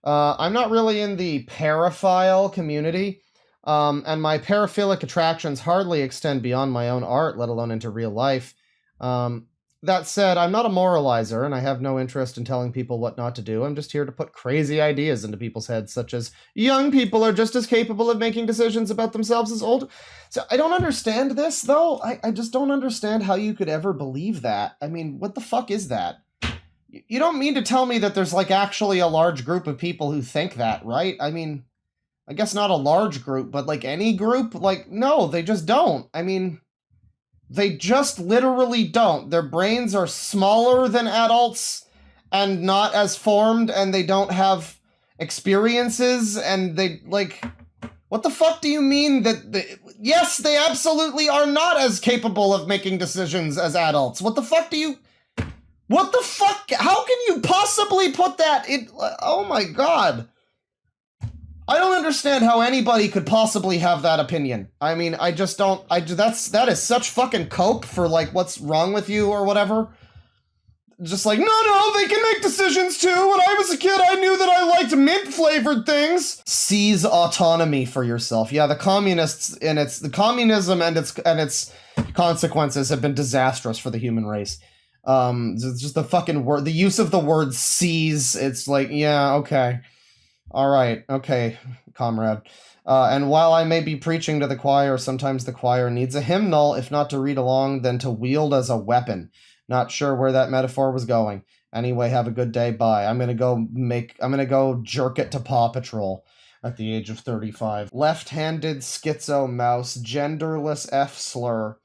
I'm not really in the paraphile community, and my paraphilic attractions hardly extend beyond my own art, let alone into real life. That said, I'm not a moralizer, and I have no interest in telling people what not to do. I'm just here to put crazy ideas into people's heads, such as, young people are just as capable of making decisions about themselves as old. So I don't understand this, though. I just don't understand how you could ever believe that. I mean, what the fuck is that? You don't mean to tell me that there's, like, actually a large group of people who think that, right? I mean, I guess not a large group, but, like, any group? Like, no, they just don't. I mean, they just literally don't. Their brains are smaller than adults and not as formed, and they don't have experiences, and they, like... What the fuck do you mean that... Yes, they absolutely are not as capable of making decisions as adults. What the fuck do you... What the fuck? How can you possibly put that in... Oh my god. I don't understand how anybody could possibly have that opinion. I mean, I just don't... that is such fucking cope for, like, what's wrong with you or whatever. just like, no, they can make decisions too. When I was a kid, I knew that I liked mint-flavored things. Seize autonomy for yourself. Yeah, the communists and the communism and its consequences have been disastrous for the human race. It's just the fucking word, the use of the word seize. It's like, yeah, okay. All right, okay, comrade. And while I may be preaching to the choir, sometimes the choir needs a hymnal, if not to read along, then to wield as a weapon. Not sure where that metaphor was going. Anyway, have a good day, bye. I'm gonna go jerk it to Paw Patrol at the age of 35. Left-handed schizo mouse, genderless F-slur.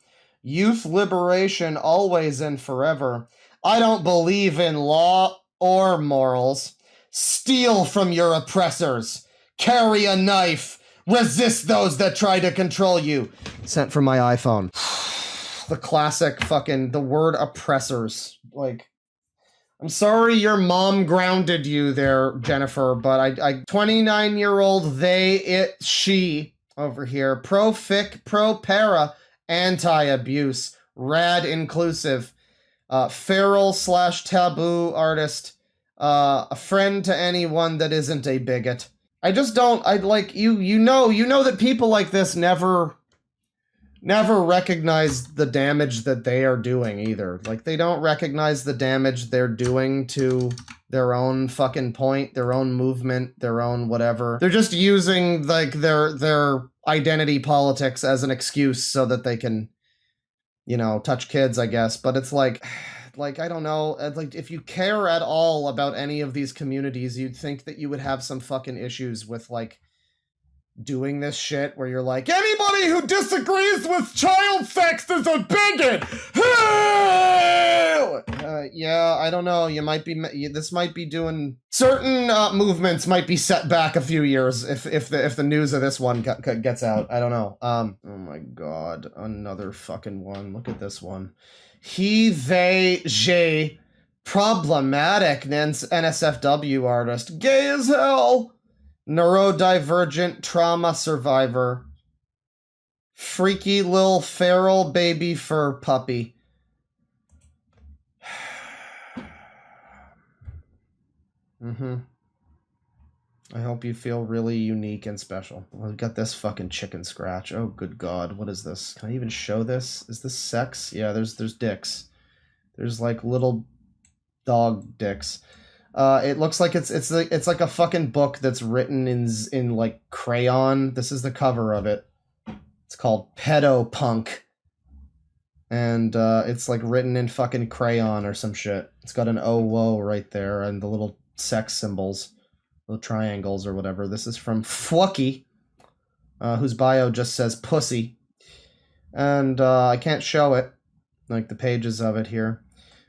Youth liberation always and forever. I don't believe in law or morals. Steal from your oppressors. Carry a knife. Resist those that try to control you. Sent from my iPhone. The classic fucking, the word oppressors. Like, I'm sorry your mom grounded you there, Jennifer, but I 29-year-old they, it, she over here. Pro-fic, pro-para, anti-abuse, rad inclusive, feral / taboo artist, a friend to anyone that isn't a bigot. I just don't, I'd like, you know that people like this never recognize the damage that they are doing either. Like, they don't recognize the damage they're doing to their own fucking point, their own movement, their own whatever. They're just using, like, their identity politics as an excuse so that they can, you know, touch kids, I guess. But it's like, I don't know, like, if you care at all about any of these communities, you'd think that you would have some fucking issues with, like, doing this shit where you're like, anybody who disagrees with child sex is a bigot! Yeah, I don't know, this might be doing, certain movements might be set back a few years if the news of this one gets out. I don't know. Oh my god, another fucking one. Look at this one. He, they, je, problematic NSFW artist, gay as hell, neurodivergent trauma survivor, freaky little feral baby fur puppy. I hope you feel really unique and special. Well, we got this fucking chicken scratch. Oh, good God. What is this? Can I even show this? Is this sex? Yeah, there's dicks. There's, like, little dog dicks. It looks like it's like a fucking book that's written in like, crayon. This is the cover of it. It's called Pedo Punk. And, it's, like, written in fucking crayon or some shit. It's got an oh, whoa right there and the little sex symbols. The triangles or whatever. This is from Fwucky, whose bio just says pussy. And I can't show it, like the pages of it here.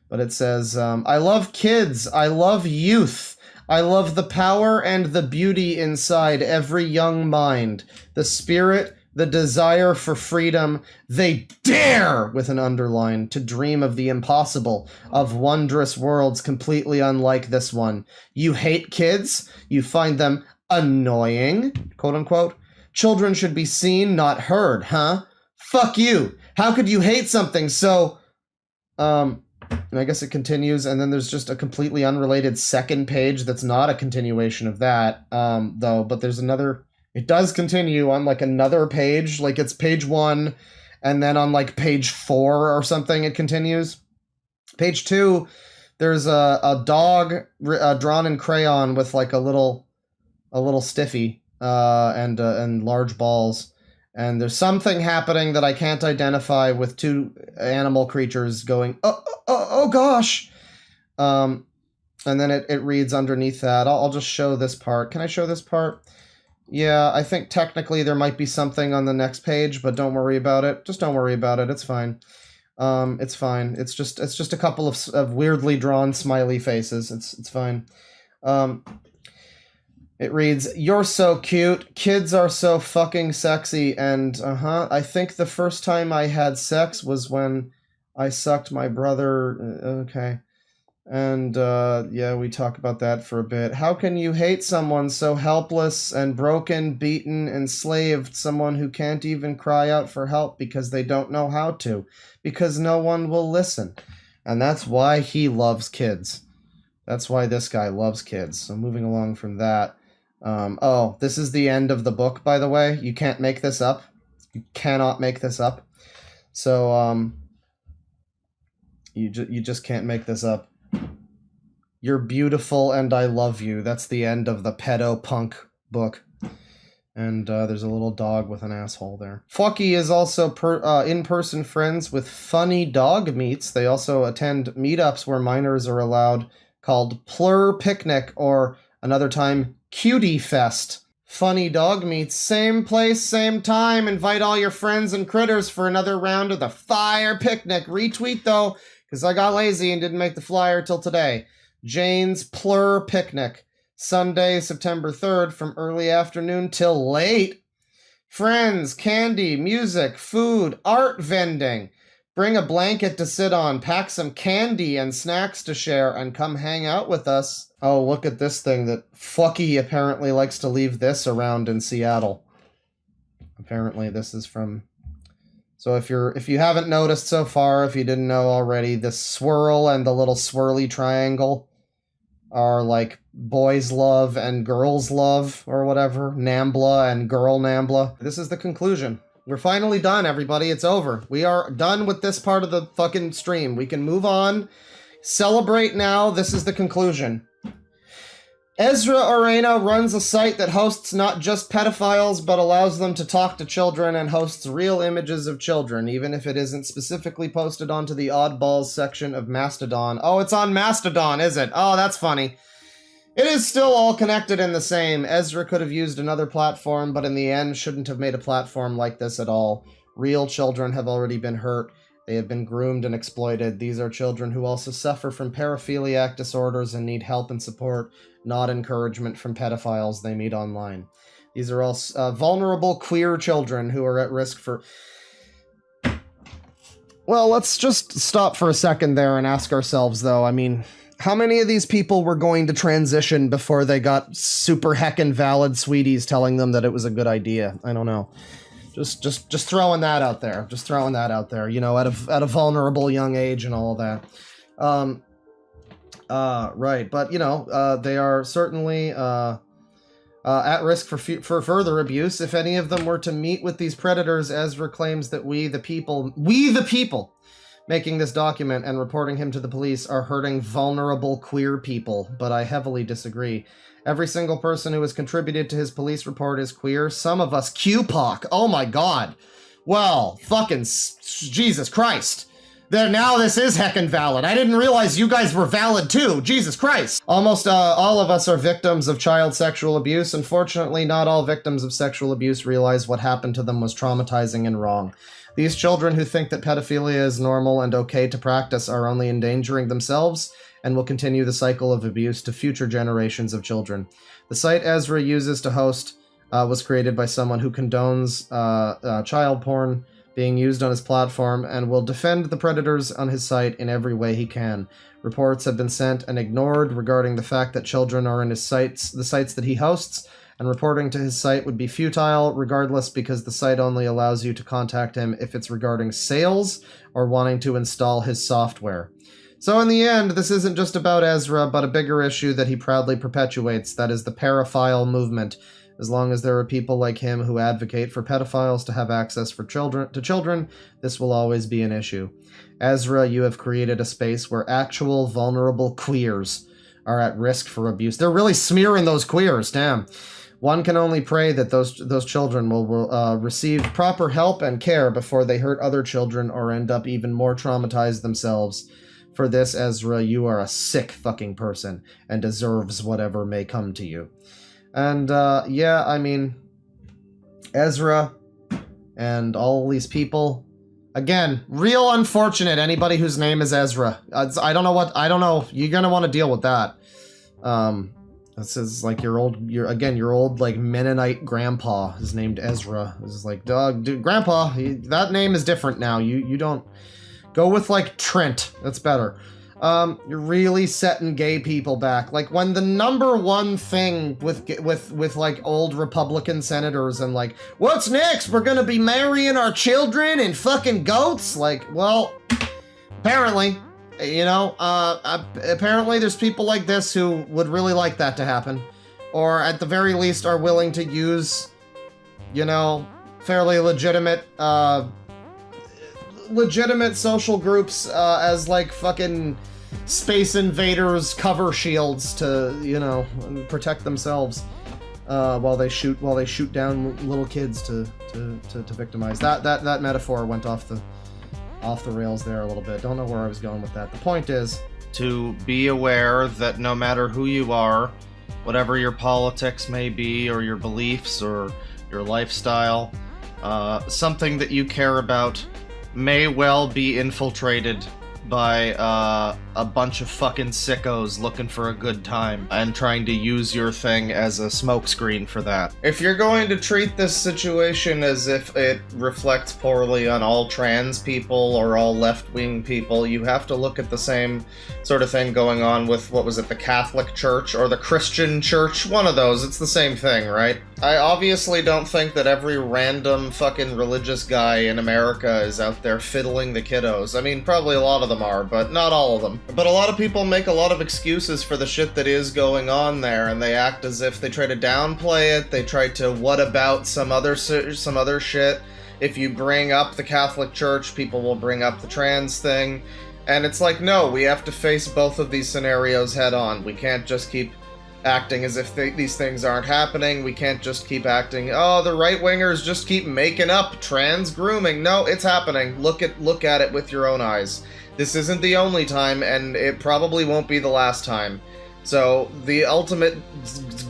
But it says, I love kids, I love youth, I love the power and the beauty inside every young mind. The spirit, the desire for freedom, they dare, with an underline, to dream of the impossible, of wondrous worlds completely unlike this one. You hate kids? You find them annoying? Quote unquote. Children should be seen, not heard, huh? Fuck you. How could you hate something so... And I guess it continues, and then there's just a completely unrelated second page that's not a continuation of that, though, but there's another... It does continue on, like, another page, like, it's page 1, and then on, like, page 4 or something it continues. Page 2, there's a dog drawn in crayon with, like, a little stiffy, and large balls. And there's something happening that I can't identify with two animal creatures going, oh gosh! And then it reads underneath that. I'll just show this part. Can I show this part? Yeah, I think technically there might be something on the next page, but don't worry about it. Just don't worry about it. It's fine. It's fine. It's just a couple of weirdly drawn smiley faces. It's fine. It reads, "You're so cute. Kids are so fucking sexy." And I think the first time I had sex was when I sucked my brother. Okay. And, yeah, we talk about that for a bit. How can you hate someone so helpless and broken, beaten, enslaved, someone who can't even cry out for help because they don't know how to, because no one will listen? And that's why he loves kids. That's why this guy loves kids. So moving along from that. Oh, this is the end of the book, by the way. You can't make this up. You cannot make this up. So, you just can't make this up. You're beautiful and I love you. That's the end of the pedo punk book. And there's a little dog with an asshole there. Fucky is also in-person friends with Funny Dog Meets. They also attend meetups where minors are allowed, called Plur Picnic, or another time, Cutie Fest. Funny Dog Meets, same place, same time. Invite all your friends and critters for another round of the fire picnic. Retweet though, because I got lazy and didn't make the flyer till today. Jane's Plur Picnic. Sunday, September 3rd, from early afternoon till late. Friends, candy, music, food, art vending. Bring a blanket to sit on, pack some candy and snacks to share, and come hang out with us. Oh, look at this thing that Fucky apparently likes to leave this around in Seattle. Apparently this is from... So if you haven't noticed so far, if you didn't know already, the swirl and the little swirly triangle are like boys love and girls love, or whatever. Nambla and girl Nambla. This is the conclusion. We're finally done, everybody. It's over. We are done with this part of the fucking stream. We can move on. Celebrate now. This is the conclusion. Ezra Arena runs a site that hosts not just pedophiles, but allows them to talk to children and hosts real images of children, even if it isn't specifically posted onto the oddballs section of Mastodon. Oh, it's on Mastodon, is it? Oh, that's funny. It is still all connected in the same. Ezra could have used another platform, but in the end shouldn't have made a platform like this at all. Real children have already been hurt. They have been groomed and exploited. These are children who also suffer from paraphiliac disorders and need help and support, not encouragement from pedophiles they meet online. These are all vulnerable queer children who are at risk for... Well, let's just stop for a second there and ask ourselves, though, I mean, how many of these people were going to transition before they got super heckin' valid sweeties telling them that it was a good idea? I don't know. Just throwing that out there. Just throwing that out there, you know, at a vulnerable young age and all of that. Right, but, you know, they are certainly at risk for further abuse. If any of them were to meet with these predators, Ezra claims that we the people making this document and reporting him to the police are hurting vulnerable queer people, but I heavily disagree. Every single person who has contributed to his police report is queer. Some of us QPOC. Oh my god. Well, fucking Jesus Christ. There, now this is heckin' valid. I didn't realize you guys were valid too. Jesus Christ. Almost all of us are victims of child sexual abuse. Unfortunately, not all victims of sexual abuse realize what happened to them was traumatizing and wrong. These children who think that pedophilia is normal and okay to practice are only endangering themselves and will continue the cycle of abuse to future generations of children. The site Ezra uses to host was created by someone who condones child porn being used on his platform and will defend the predators on his site in every way he can. Reports have been sent and ignored regarding the fact that children are in his sites, the sites that he hosts, and reporting to his site would be futile regardless because the site only allows you to contact him if it's regarding sales or wanting to install his software. So in the end, this isn't just about Ezra, but a bigger issue that he proudly perpetuates, that is the paraphile movement. As long as there are people like him who advocate for pedophiles to have access to children, this will always be an issue. Ezra, you have created a space where actual vulnerable queers are at risk for abuse. They're really smearing those queers, damn. One can only pray that those children will receive proper help and care before they hurt other children or end up even more traumatized themselves. For this, Ezra, you are a sick fucking person and deserves whatever may come to you. And, yeah, I mean, Ezra and all these people, again, real unfortunate, anybody whose name is Ezra. I don't know, you're gonna want to deal with that. This is like your old, like, Mennonite grandpa is named Ezra. This is like, dude, grandpa, that name is different now. You don't, go with, like, Trent, that's better. You're really setting gay people back. Like, when the #1 thing with like old Republican senators and like, what's next? We're gonna be marrying our children and fucking goats? Like, well, apparently You know, apparently there's people like this who would really like that to happen. Or at the very least are willing to use, you know, fairly legitimate social groups as like fucking Space Invaders cover shields to, you know, protect themselves while they shoot down little kids to victimize. That metaphor went off the rails there a little bit. Don't know where I was going with that. The point is to be aware that no matter who you are, whatever your politics may be, or your beliefs, or your lifestyle, something that you care about may well be infiltrated by a bunch of fucking sickos looking for a good time and trying to use your thing as a smokescreen for that. If you're going to treat this situation as if it reflects poorly on all trans people or all left-wing people, you have to look at the same sort of thing going on with, what was it, the Catholic Church or the Christian Church? One of those. It's the same thing, right? I obviously don't think that every random fucking religious guy in America is out there fiddling the kiddos. I mean, probably a lot of them are, but not all of them. But a lot of people make a lot of excuses for the shit that is going on there, and they act as if they try to downplay it, they try to what about some other shit. If you bring up the Catholic Church, people will bring up the trans thing, and it's like, no, we have to face both of these scenarios head on. We can't just keep acting as if these things aren't happening. We can't just keep acting, oh, the right-wingers just keep making up trans grooming. No, it's happening. Look at it with your own eyes. This isn't the only time, and it probably won't be the last time. So, the ultimate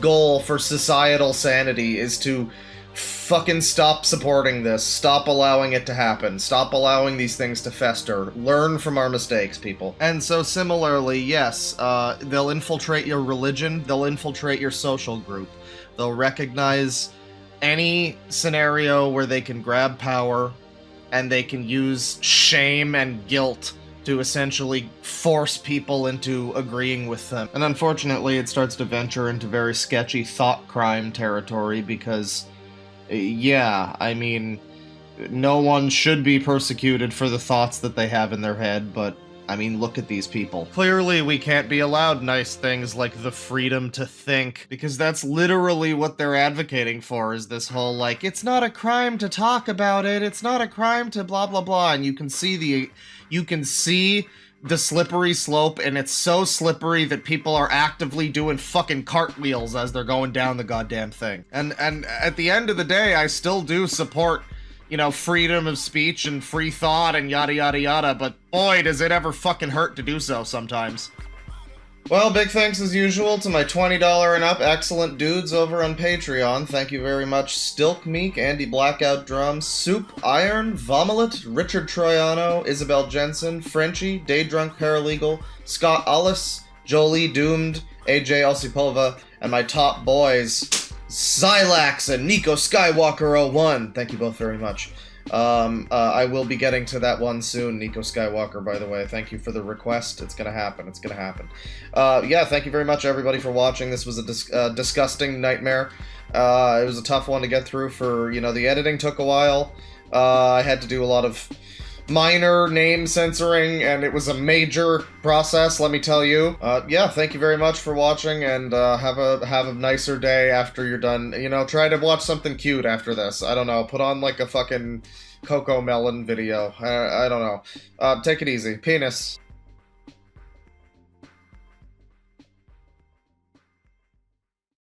goal for societal sanity is to fucking stop supporting this. Stop allowing it to happen. Stop allowing these things to fester. Learn from our mistakes, people. And so similarly, yes, they'll infiltrate your religion. They'll infiltrate your social group. They'll recognize any scenario where they can grab power, and they can use shame and guilt to essentially force people into agreeing with them. And unfortunately, it starts to venture into very sketchy thought crime territory because, yeah, I mean, no one should be persecuted for the thoughts that they have in their head, but, I mean, look at these people. Clearly, we can't be allowed nice things like the freedom to think, because that's literally what they're advocating for, is this whole, like, it's not a crime to talk about it, it's not a crime to blah blah blah, and you can see the slippery slope, and it's so slippery that people are actively doing fucking cartwheels as they're going down the goddamn thing. And at the end of the day, I still do support, you know, freedom of speech and free thought and yada yada yada, but boy, does it ever fucking hurt to do so sometimes. Well, big thanks as usual to my $20 and up excellent dudes over on Patreon. Thank you very much, Stilk Meek, Andy Blackout Drum, Soup, Iron, Vomilet, Richard Troiano, Isabel Jensen, Frenchie, Daydrunk Paralegal, Scott Ullis, Jolie Doomed, AJ Osipova, and my top boys, Xylax and Nico Skywalker 01. Thank you both very much. I will be getting to that one soon, Nico Skywalker, by the way. Thank you for the request. It's gonna happen. It's gonna happen. Yeah, thank you very much, everybody, for watching. This was a disgusting nightmare. It was a tough one to get through for, you know, the editing took a while. I had to do a lot of minor name censoring, and it was a major process, let me tell you. Yeah, thank you very much for watching, and have a nicer day after you're done. You know, try to watch something cute after this. I don't know, put on like a fucking Coco Melon video. I don't know. Take it easy. Penis.